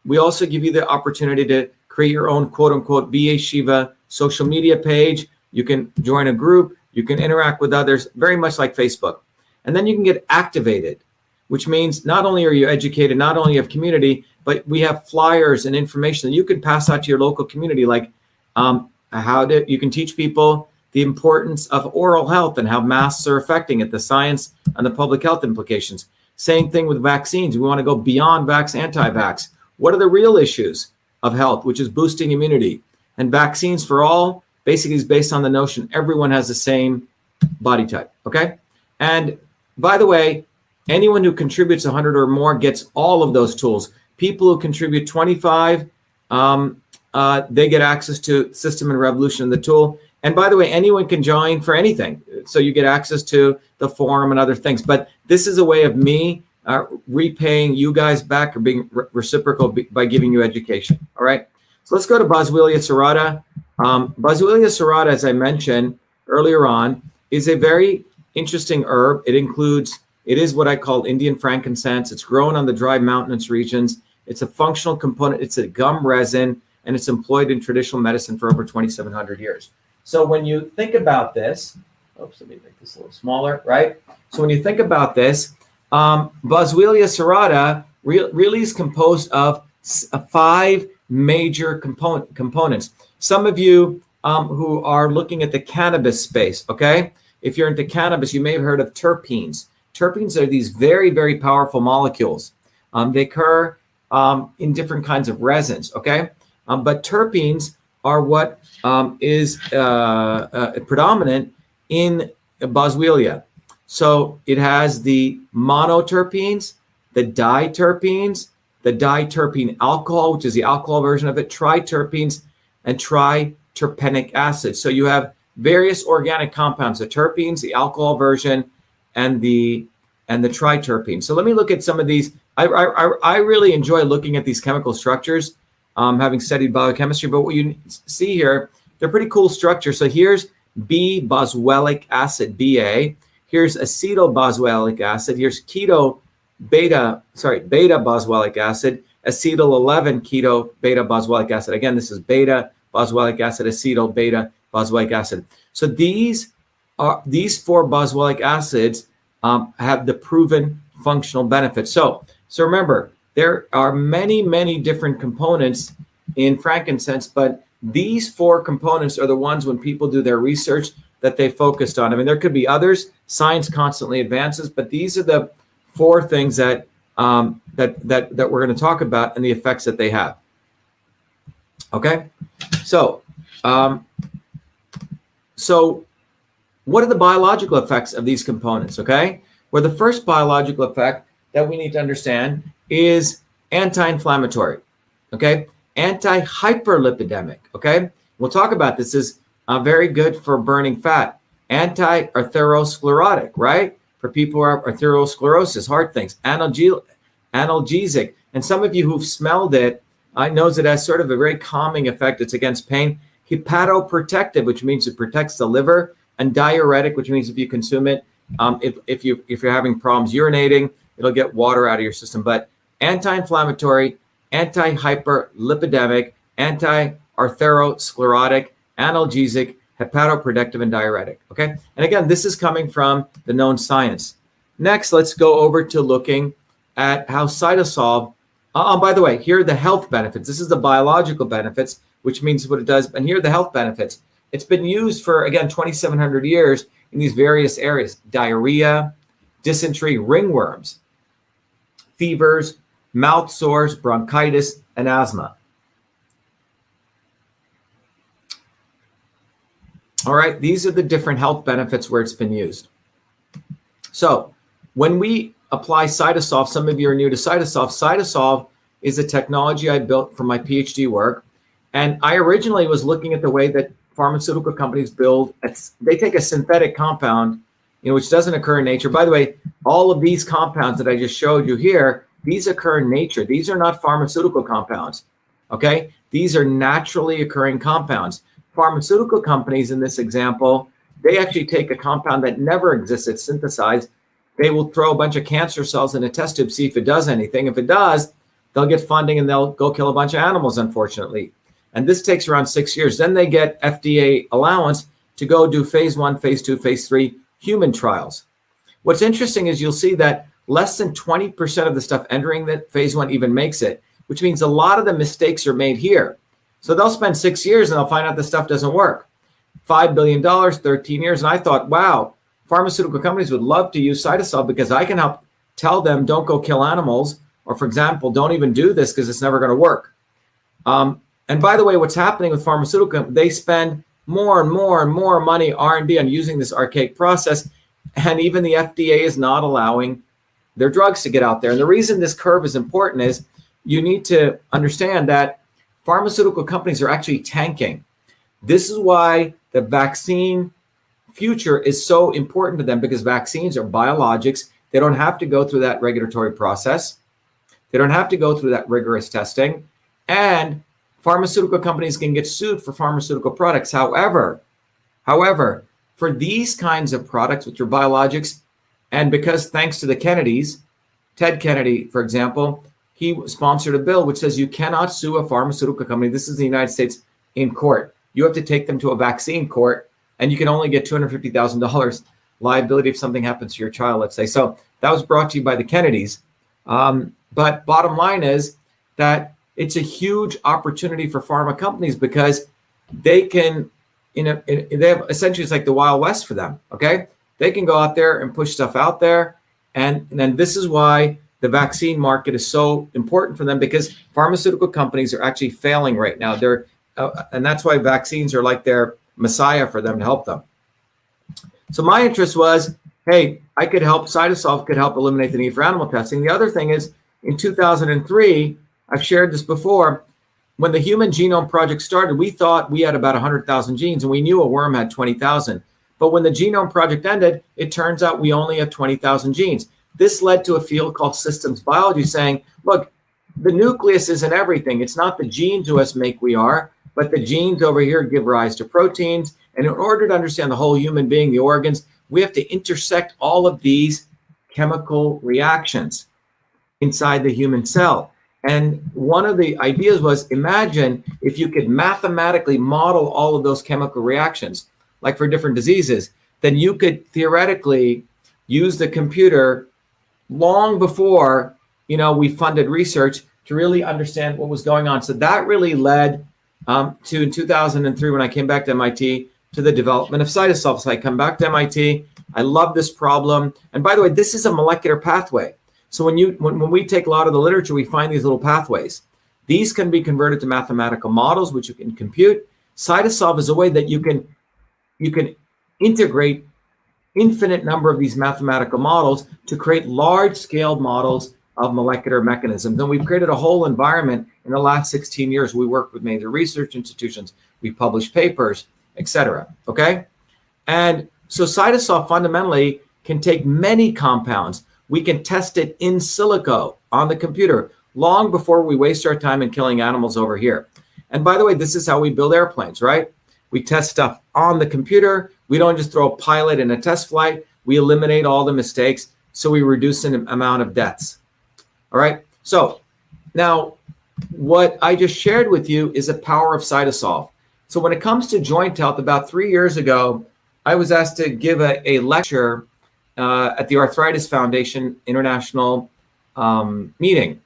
we also give you the opportunity to create your own quote unquote Be Shiva social media page. You can join a group. You can interact with others, very much like Facebook. And then you can get activated, which means not only are you educated, not only have community, but we have flyers and information that you can pass out to your local community, like you can teach people the importance of oral health and how masks are affecting it, the science and the public health implications. Same thing with vaccines. We want to go beyond vax, anti-vax. What are the real issues of health, which is boosting immunity? And vaccines for all basically is based on the notion everyone has the same body type, okay? And by the way, anyone who contributes 100 or more gets all of those tools. People who contribute 25, they get access to System and Revolution of the tool. And by the way, anyone can join for anything. So you get access to the forum and other things. But this is a way of me repaying you guys back or being reciprocal by giving you education, all right? So let's go to Boswellia serrata. Boswellia serrata, as I mentioned earlier on, is a very interesting herb. It is what I call Indian frankincense. It's grown on the dry mountainous regions. It's a functional component. It's a gum resin, and it's employed in traditional medicine for over 2,700 years. So when you think about this, oops, let me make this a little smaller, right? So when you think about this, Boswellia serrata really is composed of 5 major components. Some of you who are looking at the cannabis space, okay? If you're into cannabis, you may have heard of terpenes. Terpenes are these very, very powerful molecules. They occur in different kinds of resins, okay? But terpenes are what is predominant in Boswellia. So it has the monoterpenes, the diterpenes, the diterpene alcohol, which is the alcohol version of it, triterpenes, and triterpenic acid. So you have various organic compounds, the terpenes, the alcohol version, and the triterpenes. So let me look at some of these. I really enjoy looking at these chemical structures, having studied biochemistry. But what you see here, they're pretty cool structures. So here's B-boswellic acid, BA. Here's acetyl-boswellic acid. Here's beta-boswellic acid, acetyl-11 keto beta-boswellic acid. Again, this is beta-boswellic acid, acetyl beta-boswellic acid. So these 4 boswellic acids have the proven functional benefits. So remember, there are many, many different components in frankincense, but these 4 components are the ones when people do their research that they focused on. I mean, there could be others. Science constantly advances, but these are the 4 things that that we're going to talk about and the effects that they have. Okay, so what are the biological effects of these components? Okay, well, the first biological effect that we need to understand is anti-inflammatory, okay? Anti-hyperlipidemic, okay? We'll talk about this. Is very good for burning fat. Anti-atherosclerotic, right? For people who have atherosclerosis, heart things. Analgesic. And some of you who've smelled it, knows it has sort of a very calming effect. It's against pain. Hepatoprotective, which means it protects the liver. And diuretic, which means if you consume it, if you're having problems urinating, it'll get water out of your system. But anti-inflammatory, anti-hyperlipidemic, anti-atherosclerotic, analgesic, hepatoprotective, and diuretic. Okay. And again, this is coming from the known science. Next, let's go over to looking at how cytosolve. By the way, here are the health benefits. This is the biological benefits, which means what it does. And here are the health benefits. It's been used for, again, 2,700 years in these various areas: diarrhea, dysentery, ringworms, fevers, mouth sores, bronchitis, and asthma. All right, these are the different health benefits where it's been used. So when we apply cytosolve, some of you are new to cytosolve. Cytosolve is a technology I built for my PhD work. And I originally was looking at the way that pharmaceutical companies build. They take a synthetic compound, which doesn't occur in nature. By the way, all of these compounds that I just showed you here, these occur in nature. These are not pharmaceutical compounds, okay? These are naturally occurring compounds. Pharmaceutical companies, in this example, they actually take a compound that never existed, synthesized. They will throw a bunch of cancer cells in a test tube, see if it does anything. If it does, they'll get funding and they'll go kill a bunch of animals, unfortunately. And this takes around 6 years. Then they get FDA allowance to go do phase 1, phase 2, phase 3 human trials. What's interesting is you'll see that less than 20% of the stuff entering the phase 1 even makes it, which means a lot of the mistakes are made here. So they'll spend 6 years and they'll find out the stuff doesn't work. $5 billion, 13 years. And I thought, wow, pharmaceutical companies would love to use cytosolve because I can help tell them don't go kill animals, or for example, don't even do this because it's never going to work. And by the way, what's happening with pharmaceutical, they spend more and more and more money, R&D, on using this archaic process. And even the FDA is not allowing their drugs to get out there. And the reason this curve is important is you need to understand that pharmaceutical companies are actually tanking. This is why the vaccine future is so important to them, because vaccines are biologics. They don't have to go through that regulatory process. They don't have to go through that rigorous testing. And pharmaceutical companies can get sued for pharmaceutical products. However, for these kinds of products, which are biologics, and because thanks to the Kennedys, Ted Kennedy, for example, he sponsored a bill which says you cannot sue a pharmaceutical company. This is the United States in court. You have to take them to a vaccine court, and you can only get $250,000 liability if something happens to your child, let's say. So that was brought to you by the Kennedys. But bottom line is that it's a huge opportunity for pharma companies because they can, they have essentially, it's like the Wild West for them, okay? They can go out there and push stuff out there. And then this is why the vaccine market is so important for them, because pharmaceutical companies are actually failing right now. And that's why vaccines are like their messiah for them to help them. So my interest was, hey, I could help, cytosolve could help eliminate the need for animal testing. The other thing is, in 2003, I've shared this before, when the Human Genome Project started, we thought we had about 100,000 genes, and we knew a worm had 20,000. But when the Genome Project ended, it turns out we only have 20,000 genes. This led to a field called systems biology saying, look, the nucleus isn't everything. It's not the genes who us make we are, but the genes over here give rise to proteins. And in order to understand the whole human being, the organs, we have to intersect all of these chemical reactions inside the human cell. And one of the ideas was, imagine if you could mathematically model all of those chemical reactions, like for different diseases, then you could theoretically use the computer long before, we funded research to really understand what was going on. So that really led to, in 2003, when I came back to MIT, to the development of cytosolve. So I come back to MIT. I love this problem. And by the way, this is a molecular pathway. So when we take a lot of the literature, we find these little pathways. These can be converted to mathematical models, which you can compute. Cytosolve is a way that you can integrate infinite number of these mathematical models to create large-scale models of molecular mechanisms. And we've created a whole environment in the last 16 years. We work with major research institutions, we publish papers, etc. Okay? And so cytosol fundamentally can take many compounds. We can test it in silico on the computer long before we waste our time in killing animals over here. And by the way, this is how we build airplanes, right? We test stuff on the computer. We don't just throw a pilot in a test flight. We eliminate all the mistakes, so we reduce the amount of deaths. All right. So now what I just shared with you is the power of cytosol. So when it comes to joint health, about 3 years ago, I was asked to give a lecture at the Arthritis Foundation International meeting.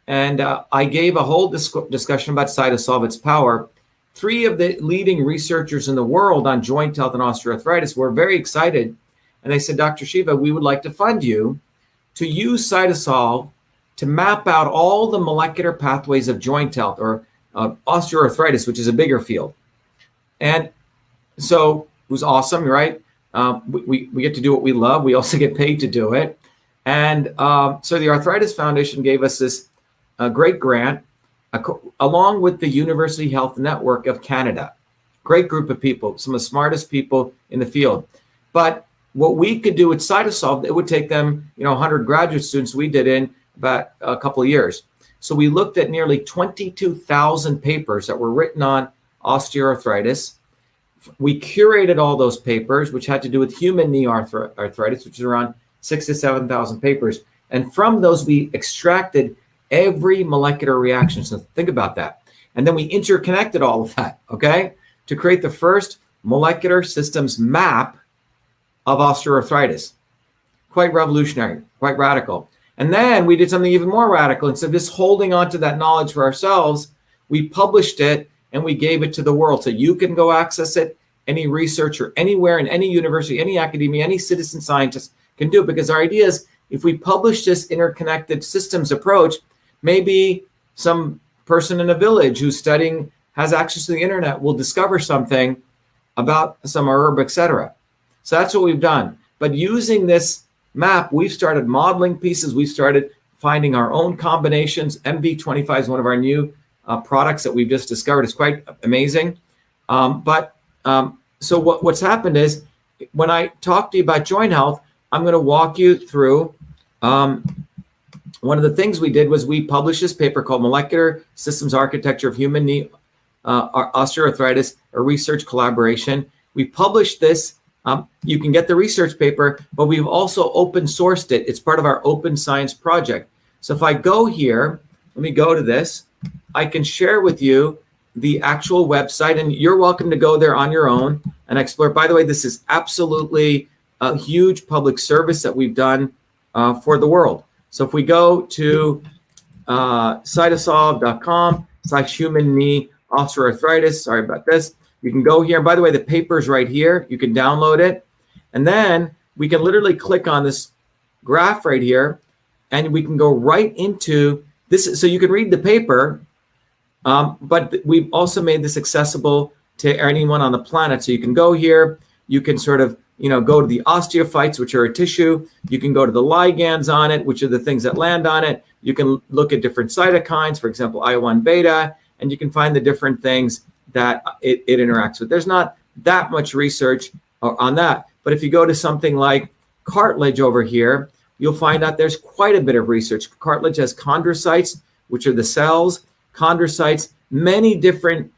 And I gave a whole discussion about cytosol, its power. 3 of the leading researchers in the world on joint health and osteoarthritis were very excited. And they said, Dr. Shiva, we would like to fund you to use cytosol to map out all the molecular pathways of joint health or osteoarthritis, which is a bigger field. And so it was awesome, right? We get to do what we love. We also get paid to do it. And so the Arthritis Foundation gave us this great grant along with the University Health Network of Canada. Great group of people, some of the smartest people in the field. But what we could do with cytosol, it would take them, 100 graduate students. We did in about a couple of years. So we looked at nearly 22,000 papers that were written on osteoarthritis. We curated all those papers, which had to do with human knee arthritis, which is around 6,000 to 7,000 papers. And from those, we extracted every molecular reaction. So think about that. And then we interconnected all of that, okay, to create the first molecular systems map of osteoarthritis. Quite revolutionary, quite radical. And then we did something even more radical. Instead of just holding on to that knowledge for ourselves, we published it and we gave it to the world. So you can go access it. Any researcher, anywhere in any university, any academia, any citizen scientist can do it, because our idea is if we publish this interconnected systems approach, maybe some person in a village who's studying, has access to the internet, will discover something about some herb, etc. So that's what we've done. But using this map, we've started modeling pieces. We've started finding our own combinations. MV25 is one of our new products that we've just discovered. It's quite amazing. So what's happened is, when I talk to you about joint health, I'm going to walk you through one of the things we did was we published this paper called Molecular Systems Architecture of Human Knee Osteoarthritis, a research collaboration. We published this. You can get the research paper, but we've also open sourced it. It's part of our open science project. So if I go here, let me go to this. I can share with you the actual website, and you're welcome to go there on your own and explore. By the way, this is absolutely a huge public service that we've done for the world. So if we go to cytosol.com/human knee osteoarthritis, sorry about this, you can go here. By the way, the paper's right here. You can download it. And then we can literally click on this graph right here, and we can go right into this. So you can read the paper, but we've also made this accessible to anyone on the planet. So you can go here. You can sort of, go to the osteophytes, which are a tissue. You can go to the ligands on it, which are the things that land on it. You can look at different cytokines, for example, IL-1 beta, and you can find the different things that it interacts with. There's not that much research on that. But if you go to something like cartilage over here, you'll find out there's quite a bit of research. Cartilage has chondrocytes, which are the cells. Chondrocytes, many different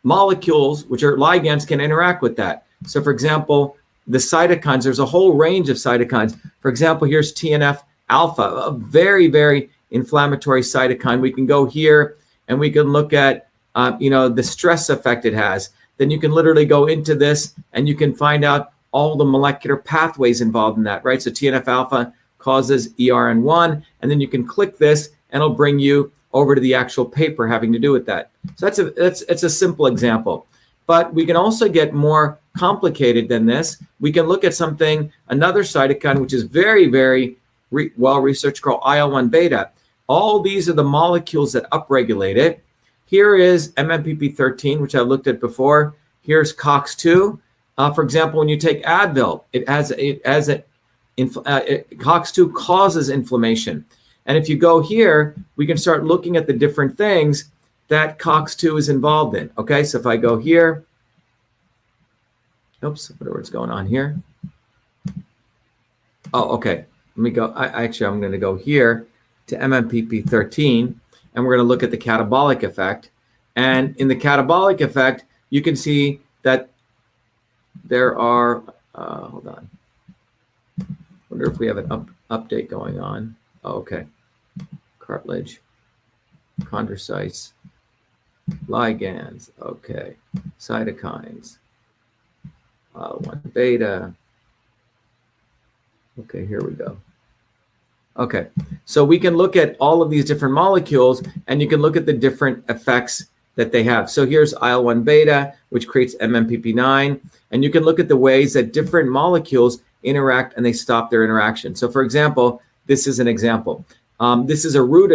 molecules, which are ligands, can interact with that. So for example, the cytokines, there's a whole range of cytokines. For example, here's TNF alpha, a very, very inflammatory cytokine. We can go here and we can look at, the stress effect it has. Then you can literally go into this and you can find out all the molecular pathways involved in that, right? So TNF alpha causes ERN1, and then you can click this and it'll bring you over to the actual paper having to do with that. So it's a simple example. But we can also get more complicated than this. We can look at another cytokine, which is very, very well researched, called IL-1 beta. All these are the molecules that upregulate it. Here is MMPP13, which I looked at before. Here's COX-2. For example, when you take Advil, COX-2 causes inflammation. And if you go here, we can start looking at the different things that COX-2 is involved in. Okay, so if I go here, oops, what's going on here? Oh, okay. Let me go. I'm going to go here to MMPP13, and we're going to look at the catabolic effect. And in the catabolic effect, you can see that there are, hold on. Wonder if we have an update going on. Oh, okay. Cartilage, chondrocytes, ligands, okay. Cytokines, IL-1 beta. Okay, here we go. Okay, so we can look at all of these different molecules, and you can look at the different effects that they have. So here's IL-1 beta, which creates MMPP9, and you can look at the ways that different molecules interact and they stop their interaction. So for example, this is an example. This is a root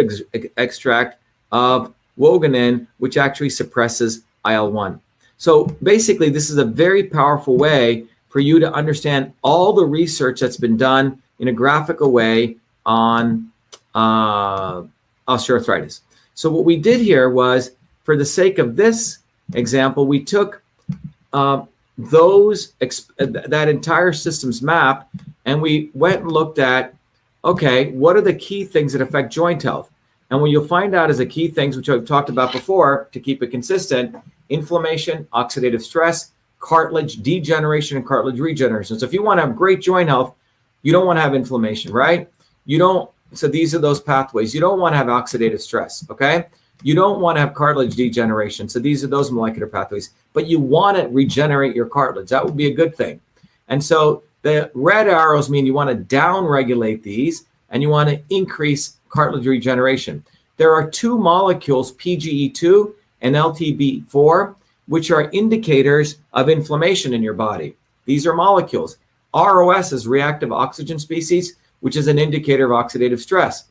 extract of woganin, which actually suppresses IL-1. So basically, this is a very powerful way for you to understand all the research that's been done in a graphical way on osteoarthritis. So what we did here was, for the sake of this example, we took that entire systems map, and we went and looked at, okay, what are the key things that affect joint health? And what you'll find out is the key things, which I've talked about before to keep it consistent: inflammation, oxidative stress, cartilage degeneration, and cartilage regeneration. So if you want to have great joint health, you don't want to have inflammation, right? So these are those pathways. You don't want to have oxidative stress, okay? You don't want to have cartilage degeneration. So these are those molecular pathways, but you want to regenerate your cartilage. That would be a good thing. And so the red arrows mean you want to down-regulate these, and you want to increase cartilage regeneration. There are two molecules, PGE2 and LTB4, which are indicators of inflammation in your body. These are molecules. ROS is reactive oxygen species, which is an indicator of oxidative stress.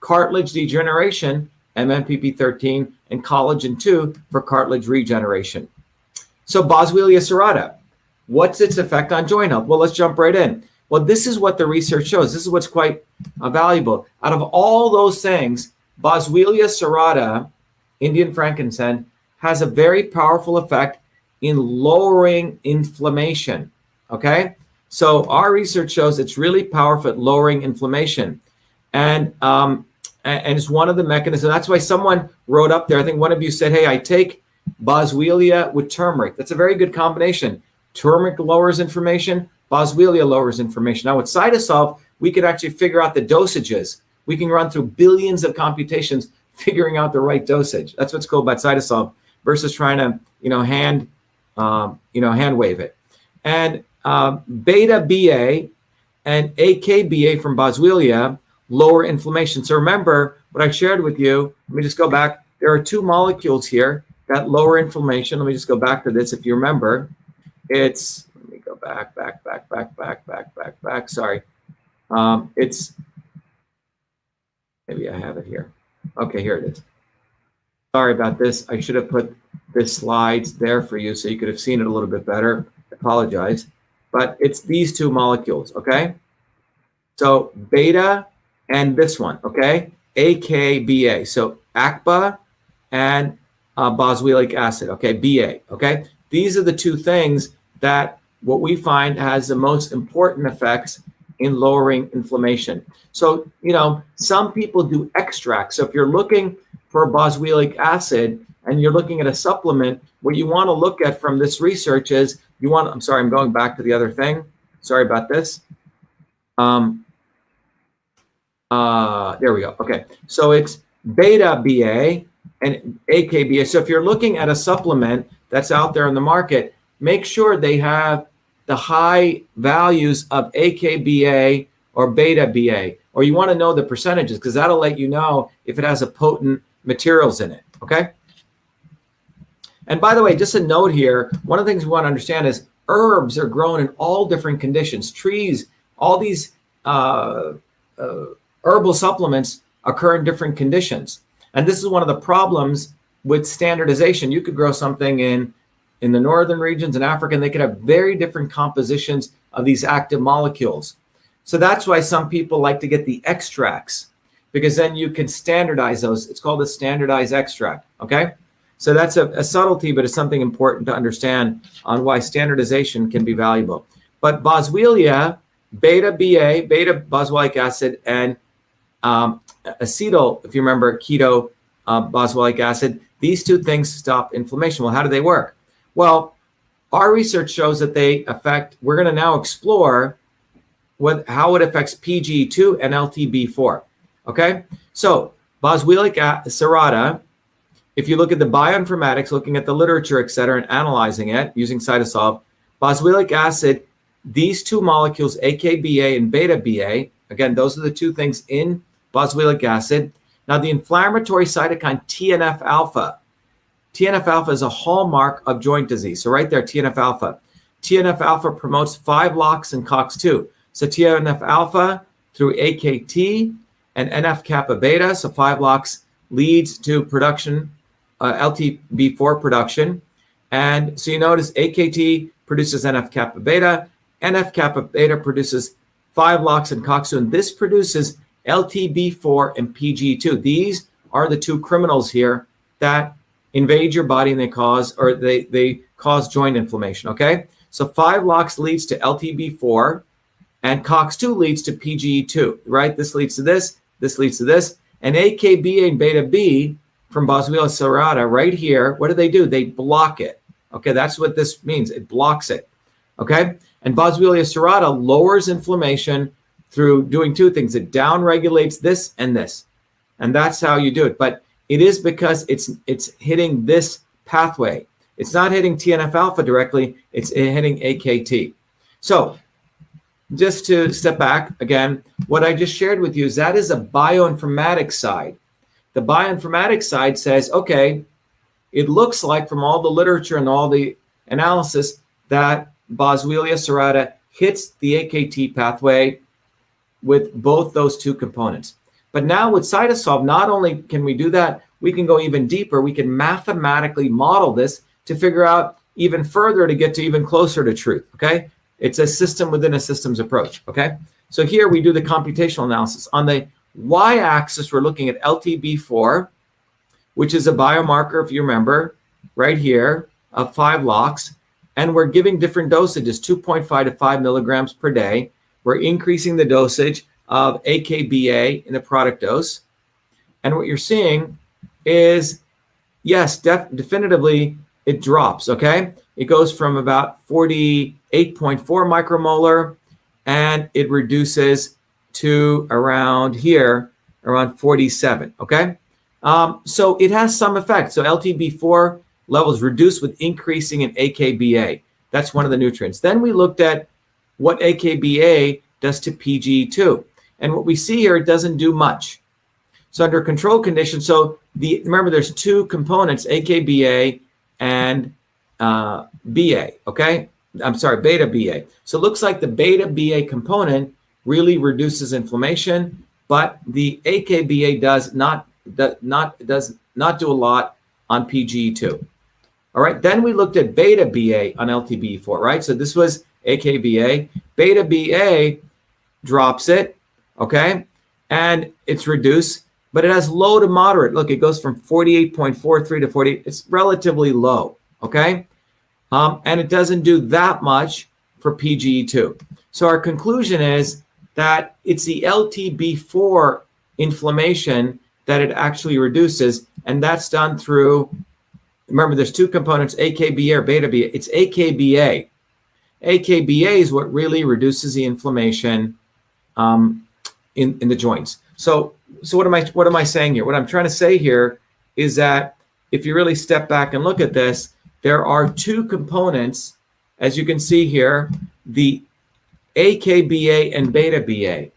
Cartilage degeneration, MMPP13, and collagen 2 for cartilage regeneration. So Boswellia serrata, what's its effect on joint health? Well, let's jump right in. Well, this is what the research shows. This is what's quite valuable. Out of all those things, Boswellia serrata, Indian frankincense, has a very powerful effect in lowering inflammation, okay? So our research shows it's really powerful at lowering inflammation. And it's one of the mechanisms. That's why someone wrote up there, I think one of you said, hey, I take Boswellia with turmeric. That's a very good combination. Turmeric lowers inflammation, Boswellia lowers inflammation. Now with cytosolve, we can actually figure out the dosages. We can run through billions of computations figuring out the right dosage. That's what's cool about cytosolve versus trying to, hand wave it. And beta BA and AKBA from Boswellia lower inflammation. So remember what I shared with you. Let me just go back. There are two molecules here that lower inflammation. Let me just go back to this. If you remember, let me go back. Sorry. Maybe I have it here. Okay, here it is. Sorry about this. I should have put this slides there for you so you could have seen it a little bit better. I apologize. But it's these two molecules, okay? So beta and this one, okay? AKBA. So AKBA and boswellic acid, okay? BA, okay? These are the two things that what we find has the most important effects in lowering inflammation. So, some people do extracts. So if you're looking for boswellic acid and you're looking at a supplement, what you want to look at from this research is I'm sorry, I'm going back to the other thing. Sorry about this. There we go. Okay. So it's beta BA and AKBA. So if you're looking at a supplement that's out there in the market, make sure they have the high values of AKBA or beta BA, or you want to know the percentages because that'll let you know if it has a potent materials in it, okay? And by the way, just a note here, one of the things we want to understand is herbs are grown in all different conditions. Trees, all these herbal supplements occur in different conditions. And this is one of the problems with standardization. You could grow something in in the northern regions in Africa, and they could have very different compositions of these active molecules. So that's why some people like to get the extracts, because then you can standardize those. It's called a standardized extract, okay? So that's a subtlety, but it's something important to understand on why standardization can be valuable. But Boswellia, beta BA, beta boswellic acid, and acetyl, if you remember, keto boswellic acid, these two things stop inflammation. Well, how do they work? Well, our research shows that they affect, we're going to now explore how it affects PGE2 and LTB4. Okay, so Boswellic serrata, if you look at the bioinformatics, looking at the literature, et cetera, and analyzing it using cytosolve, boswellic acid, these two molecules, AKBA and beta BA, again, those are the two things in boswellic acid. Now, the inflammatory cytokine TNF alpha. TNF alpha is a hallmark of joint disease. So right there, TNF alpha. TNF alpha promotes 5-LOX and COX-2. So TNF alpha through AKT and NF kappa beta, so 5-LOX leads to production, LTB4 production. And so you notice AKT produces NF kappa beta, NF kappa beta produces 5-LOX and COX-2, and this produces LTB4 and PGE2. These are the two criminals here that invade your body and they cause joint inflammation, okay? So 5-LOX leads to LTB4 and COX-2 leads to PGE2, right? This leads to this leads to this. And AKBA and beta B from Boswellia serrata right here, what do? They block it. Okay, that's what this means. It blocks it, okay? And Boswellia serrata lowers inflammation through doing two things. It downregulates this and this. And that's how you do it. But it is because it's hitting this pathway. It's not hitting TNF alpha directly. It's hitting AKT. So just to step back again, what I just shared with you is that is a bioinformatics side. The bioinformatics side says, okay, it looks like from all the literature and all the analysis that Boswellia serrata hits the AKT pathway with both those two components. But now with cytosolve, not only can we do that, we can go even deeper. We can mathematically model this to figure out even further to get to even closer to truth, okay? It's a system within a systems approach, okay? So here we do the computational analysis. On the y-axis, we're looking at LTB4, which is a biomarker, if you remember, right here, of 5-LOX, and we're giving different dosages, 2.5 to 5 milligrams per day. We're increasing the dosage of AKBA in the product dose. And what you're seeing is, yes, definitively it drops, okay? It goes from about 48.4 micromolar and it reduces to around here, around 47, okay? So it has some effect. So LTB4 levels reduce with increasing in AKBA. That's one of the nutrients. Then we looked at what AKBA does to PGE2. And what we see here, it doesn't do much. So under control conditions, so remember there's two components, AKBA and BA, okay? I'm sorry, beta BA. So it looks like the beta BA component really reduces inflammation, but the AKBA does not do a lot on PGE2. All right, then we looked at beta BA on LTB4, right? So this was AKBA. Beta BA drops it, okay? And it's reduced, but it has low to moderate. Look, it goes from 48.43 to 40. It's relatively low, okay? And it doesn't do that much for PGE2. So our conclusion is that it's the LTB4 inflammation that it actually reduces, and that's done through, remember there's two components, AKBA or beta BA. It's AKBA. AKBA is what really reduces the inflammation in the joints. So what am I saying here? What I'm trying to say here is that if you really step back and look at this, there are two components, as you can see here, the AKBA and beta BA.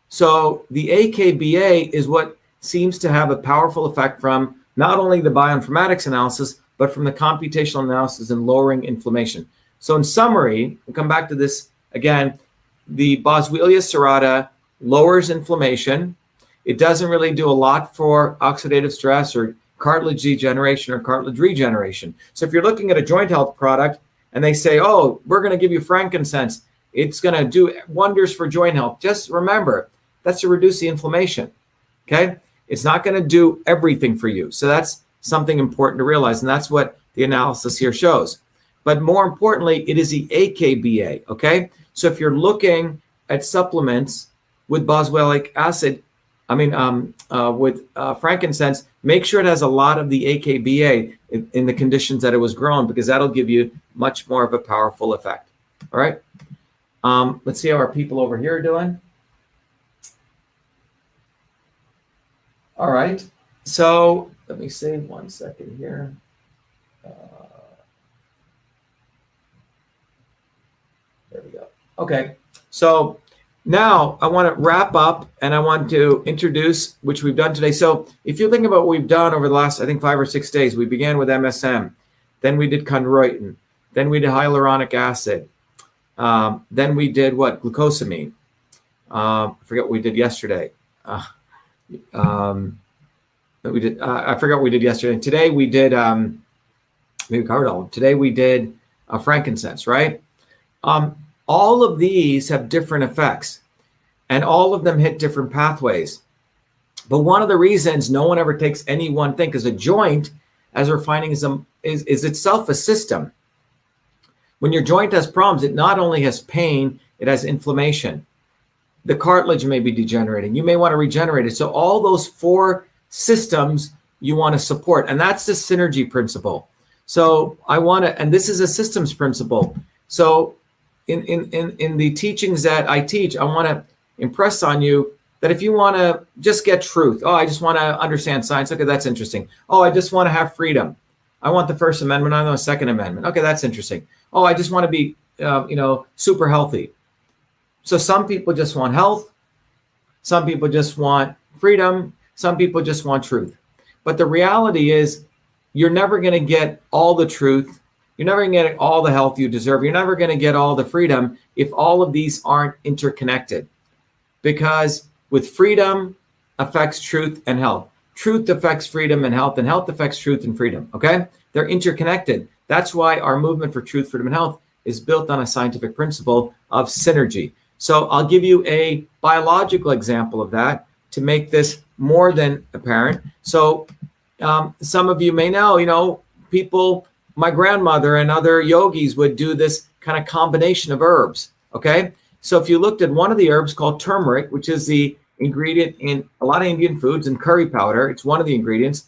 So the AKBA is what seems to have a powerful effect from not only the bioinformatics analysis, but from the computational analysis in lowering inflammation. So in summary, we'll come back to this again, the Boswellia serrata lowers inflammation. It doesn't really do a lot for oxidative stress or cartilage degeneration or cartilage regeneration. So if you're looking at a joint health product and they say, oh, we're going to give you frankincense, it's going to do wonders for joint health. Just remember, that's to reduce the inflammation, okay? It's not going to do everything for you. So that's something important to realize, and that's what the analysis here shows. But more importantly, it is the AKBA, okay? So if you're looking at supplements with boswellic acid, with frankincense, make sure it has a lot of the AKBA in the conditions that it was grown, because that'll give you much more of a powerful effect. All right. Let's see how our people over here are doing. All right. So let me see 1 second here. There we go. Okay. So now I want to wrap up, and I want to introduce, which we've done today. So if you think about what we've done over the last, I think 5 or 6 days, we began with MSM, then we did chondroitin, then we did hyaluronic acid, then we did what? Glucosamine. I forget what we did yesterday. We did. I forgot what we did yesterday. Today we did. Maybe covered all. Today we did frankincense, right? All of these have different effects, and all of them hit different pathways. But one of the reasons no one ever takes any one thing, because a joint, as we're finding, is itself a system. When your joint has problems, it not only has pain, it has inflammation. The cartilage may be degenerating. You may want to regenerate it. So all those 4 systems you want to support, and that's the synergy principle. So I want to, and this is a systems principle. So in the teachings that I teach, I want to impress on you that if you want to just get truth, oh, I just want to understand science. Okay, that's interesting. Oh, I just want to have freedom. I want the First Amendment. I want the Second Amendment. Okay, that's interesting. Oh, I just want to be, super healthy. So some people just want health. Some people just want freedom. Some people just want truth. But the reality is, you're never going to get all the truth. You're never going to get all the health you deserve. You're never going to get all the freedom if all of these aren't interconnected. Because with freedom affects truth and health. Truth affects freedom and health affects truth and freedom, okay? They're interconnected. That's why our movement for truth, freedom, and health is built on a scientific principle of synergy. So I'll give you a biological example of that to make this more than apparent. So some of you may know, people, my grandmother and other yogis would do this kind of combination of herbs, okay? So if you looked at one of the herbs called turmeric, which is the ingredient in a lot of Indian foods, and curry powder, it's one of the ingredients.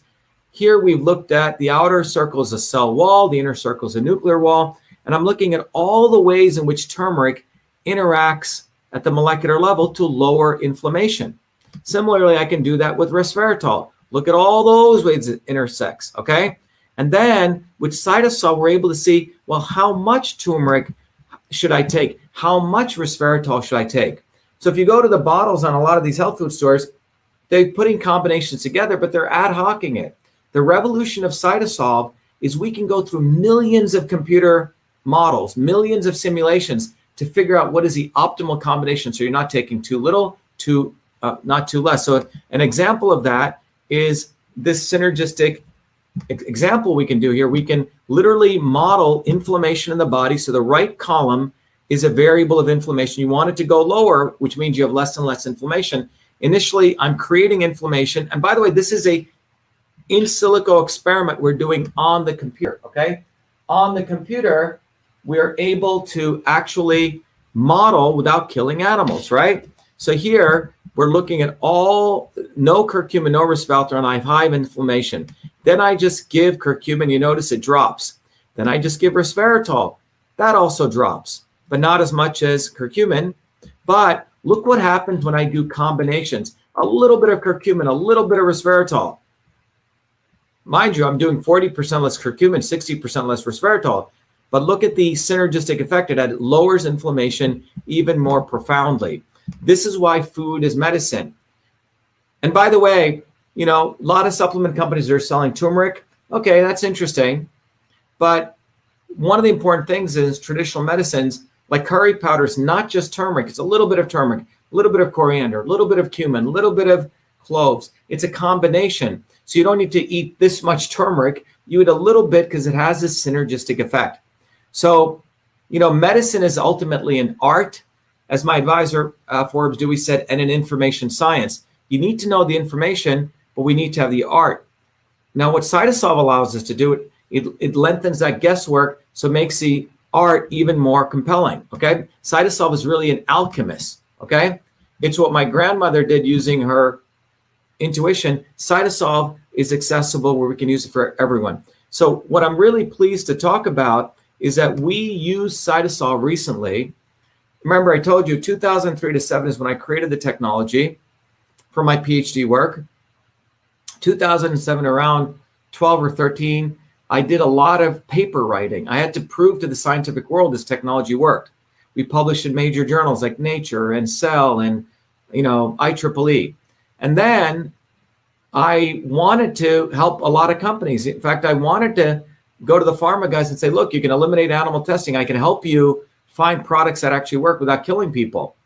Here we've looked at the outer circle is a cell wall, the inner circle is a nuclear wall, and I'm looking at all the ways in which turmeric interacts at the molecular level to lower inflammation. Similarly, I can do that with resveratrol. Look at all those ways it intersects, okay? And then with cytosol, we're able to see, well, how much turmeric should I take? How much resveratrol should I take? So if you go to the bottles on a lot of these health food stores, they're putting combinations together, but they're ad hocing it. The revolution of cytosol is we can go through millions of computer models, millions of simulations to figure out what is the optimal combination. So you're not taking too little, not too less. So an example of that is this synergistic example we can do here. We can literally model inflammation in the body. So the right column is a variable of inflammation. You want it to go lower, which means you have less and less inflammation. Initially, I'm creating inflammation. And by the way, this is a in silico experiment we're doing on the computer, okay? On the computer, we're able to actually model without killing animals, right? So here, we're looking at no curcumin, no resveratrol, and I have high inflammation. Then I just give curcumin, you notice it drops. Then I just give resveratrol, that also drops, but not as much as curcumin. But look what happens when I do combinations. A little bit of curcumin, a little bit of resveratrol. Mind you, I'm doing 40% less curcumin, 60% less resveratrol. But look at the synergistic effect. It lowers inflammation even more profoundly. This is why food is medicine. And by the way, a lot of supplement companies are selling turmeric. Okay, that's interesting. But one of the important things is traditional medicines, like curry powder, is not just turmeric. It's a little bit of turmeric, a little bit of coriander, a little bit of cumin, a little bit of cloves. It's a combination. So you don't need to eat this much turmeric. You eat a little bit because it has this synergistic effect. So, medicine is ultimately an art, as my advisor, Forbes Dewey, said, and an information science. You need to know the information, but we need to have the art. Now, what Cytosolve allows us to do, it lengthens that guesswork, so it makes the art even more compelling, okay? Cytosolve is really an alchemist, okay? It's what my grandmother did using her intuition. Cytosolve is accessible where we can use it for everyone. So what I'm really pleased to talk about is that we used Cytosolve recently. Remember, I told you 2003 to 7 is when I created the technology for my PhD work. 2007, around 12 or 13, I did a lot of paper writing. I had to prove to the scientific world this technology worked. We published in major journals like Nature and Cell and, IEEE. And then I wanted to help a lot of companies. In fact, I wanted to go to the pharma guys and say, look, you can eliminate animal testing. I can help you find products that actually work without killing people.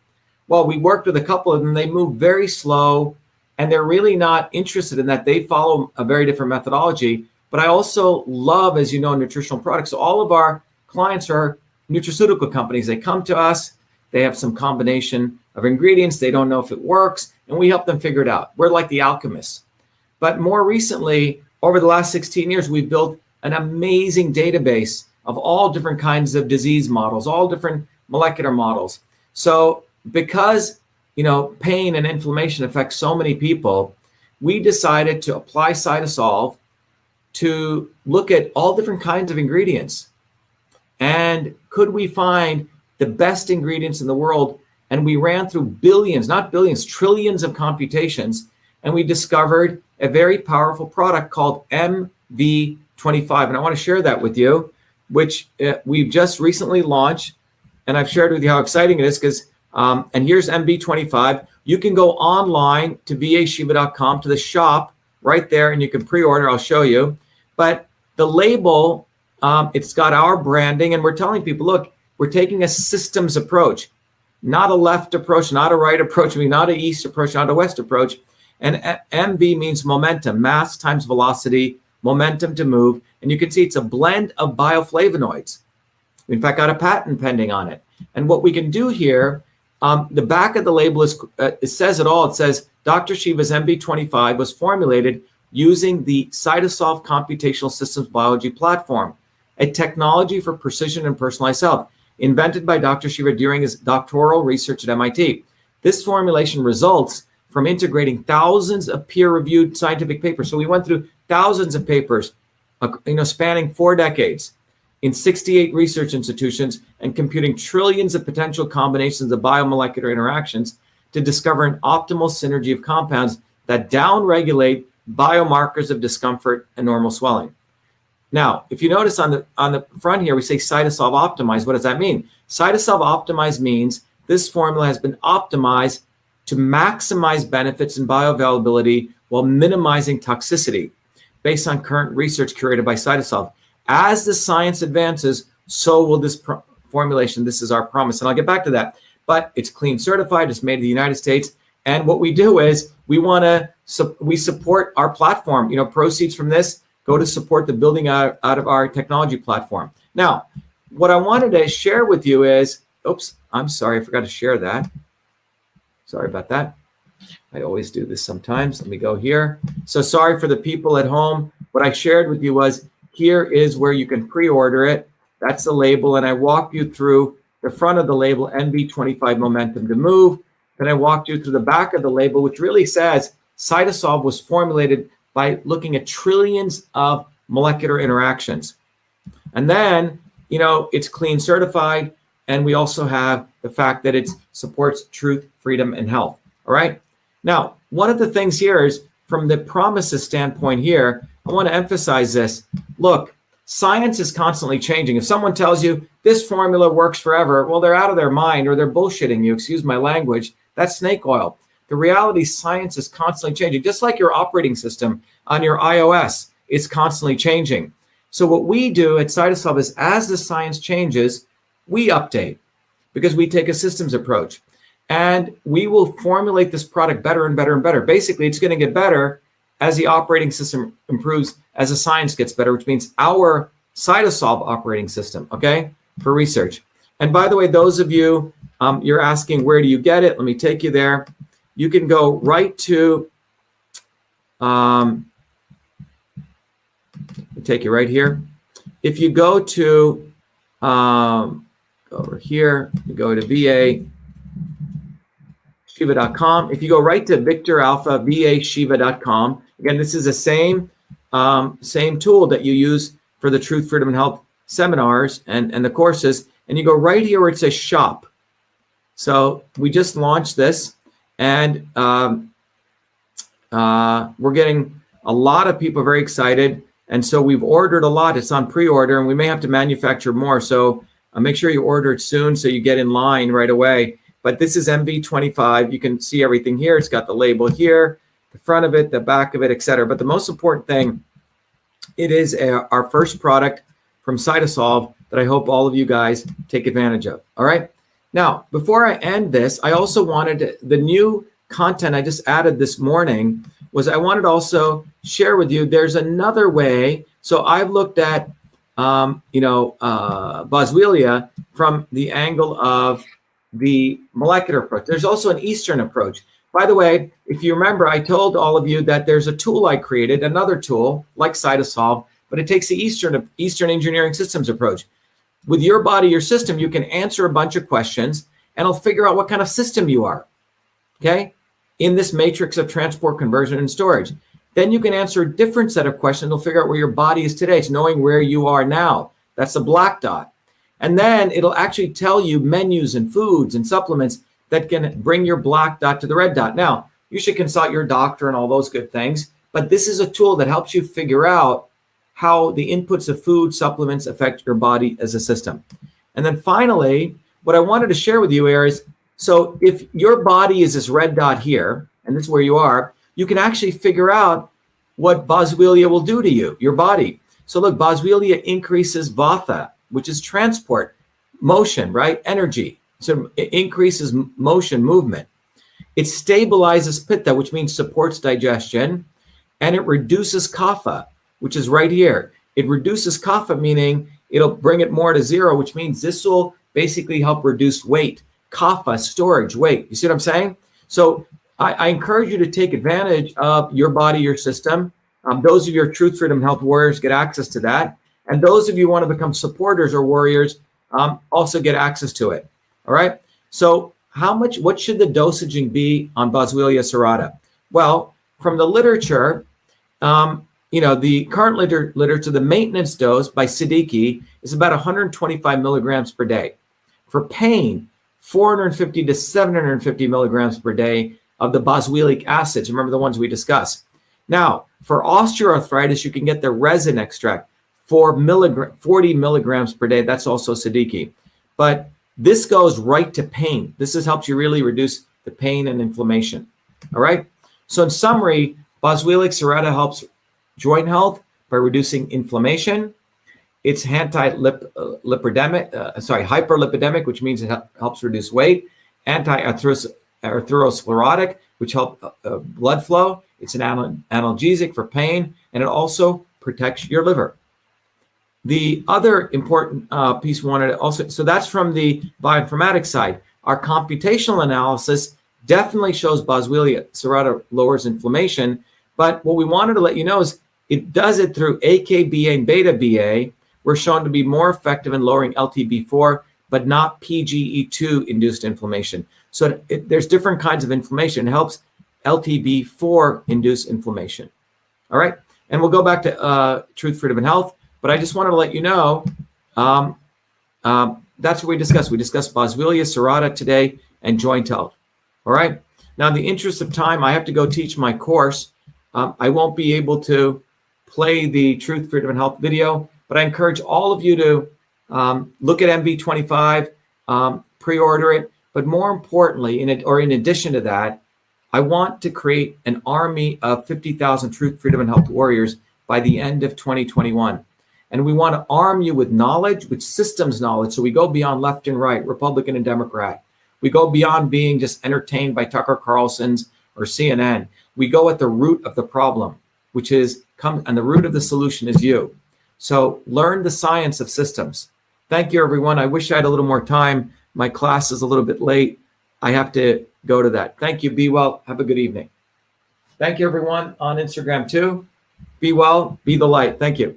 Well, we worked with a couple of them. They move very slow, and they're really not interested in that. They follow a very different methodology. But I also love, as you know, nutritional products. So all of our clients are nutraceutical companies. They come to us. They have some combination of ingredients. They don't know if it works, and we help them figure it out. We're like the alchemists. But more recently, over the last 16 years, we've built an amazing database of all different kinds of disease models, all different molecular models. So because, pain and inflammation affect so many people, we decided to apply Cytosolve to look at all different kinds of ingredients. And could we find the best ingredients in the world? And we ran through billions, not billions, trillions of computations, and we discovered a very powerful product called MV25. And I want to share that with you, which we've just recently launched. And I've shared with you how exciting it is because, and here's MV25. You can go online to vashiva.com to the shop right there, and you can pre-order. I'll show you. But the label, it's got our branding, and we're telling people, look, we're taking a systems approach, not a left approach, not a right approach, not an east approach, not a west approach. And MV means momentum, mass times velocity, momentum to move. And you can see it's a blend of bioflavonoids. We, in fact, got a patent pending on it. And what we can do here, the back of the label is, it says it all. It says, Dr.SHIVA's MV25 was formulated using the Cytosolve Computational Systems Biology Platform, a technology for precision and personalized health, invented by Dr. Shiva during his doctoral research at MIT. This formulation results from integrating thousands of peer-reviewed scientific papers. So we went through thousands of papers, spanning 4 decades in 68 research institutions and computing trillions of potential combinations of biomolecular interactions to discover an optimal synergy of compounds that downregulate biomarkers of discomfort and normal swelling. Now, if you notice on the front here, we say Cytosolve optimized. What does that mean? Cytosolve optimized means this formula has been optimized to maximize benefits and bioavailability while minimizing toxicity based on current research curated by Cytosolve. As the science advances, so will this formulation. This is our promise, and I'll get back to that. But it's clean certified, it's made in the United States, and what we do is we support our platform. Proceeds from this go to support the building out of our technology platform. Now, what I wanted to share with you is, oops, I'm sorry, I forgot to share that. Sorry about that. I always do this sometimes. Let me go here. So sorry for the people at home. What I shared with you was, here is where you can pre-order it. That's the label. And I walked you through the front of the label, MV25 Momentum to Move. Then I walked you through the back of the label, which really says Cytosolve was formulated by looking at trillions of molecular interactions. And then, it's clean certified. And we also have the fact that it supports truth, freedom, and health. All right. Now, one of the things here is, from the promises standpoint here, I want to emphasize this. Look, science is constantly changing. If someone tells you this formula works forever, well, they're out of their mind, or they're bullshitting you. Excuse my language. That's snake oil. The reality, science is constantly changing. Just like your operating system on your iOS, it's constantly changing. So what we do at Cytosolve is, as the science changes, we update, because we take a systems approach, and we will formulate this product better and better and better. Basically, it's going to get better as the operating system improves, as the science gets better, which means our cytosolve operating system, okay, for research. And by the way, those of you, you're asking, where do you get it? Let me take you there. You can go right to, take you right here. If you go to, over here, you go to vashiva.com. If you go right to Victor Alpha, vashiva.com. Again, this is the same tool that you use for the Truth, Freedom, and Health seminars and the courses. And you go right here where it says shop. So we just launched this, and we're getting a lot of people very excited. And so we've ordered a lot. It's on pre-order, and we may have to manufacture more. So make sure you order it soon so you get in line right away. But this is MV25. You can see everything here. It's got the label here, the front of it, the back of it, etc. But the most important thing, it is our first product from Cytosolve that I hope all of you guys take advantage of. All right. Now, before I end this, I also wanted the new content I just added this morning was I wanted to also share with you, there's another way. So I've looked at, Boswellia from the angle of the molecular approach. There's also an Eastern approach. By the way, if you remember, I told all of you that there's a tool I created, another tool like Cytosolve, but it takes the Eastern engineering systems approach. With your body, your system, you can answer a bunch of questions and it'll figure out what kind of system you are, okay? In this matrix of transport, conversion, and storage. Then you can answer a different set of questions. It'll figure out where your body is today. It's knowing where you are now. That's the black dot. And then it'll actually tell you menus and foods and supplements that can bring your black dot to the red dot. Now, you should consult your doctor and all those good things, but this is a tool that helps you figure out how the inputs of food supplements affect your body as a system. And then finally, what I wanted to share with you here is, so if your body is this red dot here, and this is where you are, you can actually figure out what Boswellia will do to you, your body. So look, Boswellia increases Vata, which is transport, motion, right? Energy. So it increases motion, movement. It stabilizes Pitta, which means supports digestion, and it reduces Kapha, which is right here. It reduces Kapha, meaning it'll bring it more to zero, which means this will basically help reduce weight. Kapha, storage, weight. You see what I'm saying? So I encourage you to take advantage of your body, your system. Those of your Truth, Freedom, Health warriors get access to that. And those of you who want to become supporters or warriors also get access to it. All right. So what should the dosaging be on Boswellia serrata? Well, from the literature, the current literature, the maintenance dose by Siddiqui is about 125 milligrams per day. For pain, 450 to 750 milligrams per day of the boswellic acids. Remember the ones we discussed. Now, for osteoarthritis, you can get the resin extract, 40 milligrams per day. That's also Siddiqui. But this goes right to pain. This helps you really reduce the pain and inflammation. All right. So in summary, Boswellic serrata helps joint health by reducing inflammation. It's hyperlipidemic, which means it helps reduce weight. Anti-atherosclerotic, which helps blood flow. It's an analgesic for pain, and it also protects your liver. The other important piece we wanted to also, so that's from the bioinformatics side. Our computational analysis definitely shows Boswellia serrata lowers inflammation, but what we wanted to let you know is it does it through AKBA and beta BA. We're shown to be more effective in lowering LTB4, but not PGE2 induced inflammation. So there's different kinds of inflammation. It helps LTB4 induce inflammation. All right. And we'll go back to Truth, Freedom, and Health. But I just wanted to let you know, that's what we discussed. We discussed Boswellia serrata today and joint health. All right. Now, in the interest of time, I have to go teach my course. I won't be able to play the Truth, Freedom, and Health video, but I encourage all of you to look at MV25, pre-order it. But more importantly, in addition to that, I want to create an army of 50,000 Truth, Freedom, and Health warriors by the end of 2021. And we want to arm you with knowledge, with systems knowledge. So we go beyond left and right, Republican and Democrat. We go beyond being just entertained by Tucker Carlson's or CNN. We go at the root of the problem. which is and the root of the solution is you. So learn the science of systems. Thank you, everyone. I wish I had a little more time. My class is a little bit late. I have to go to that. Thank you. Be well. Have a good evening. Thank you, everyone on Instagram too. Be well. Be the light. Thank you.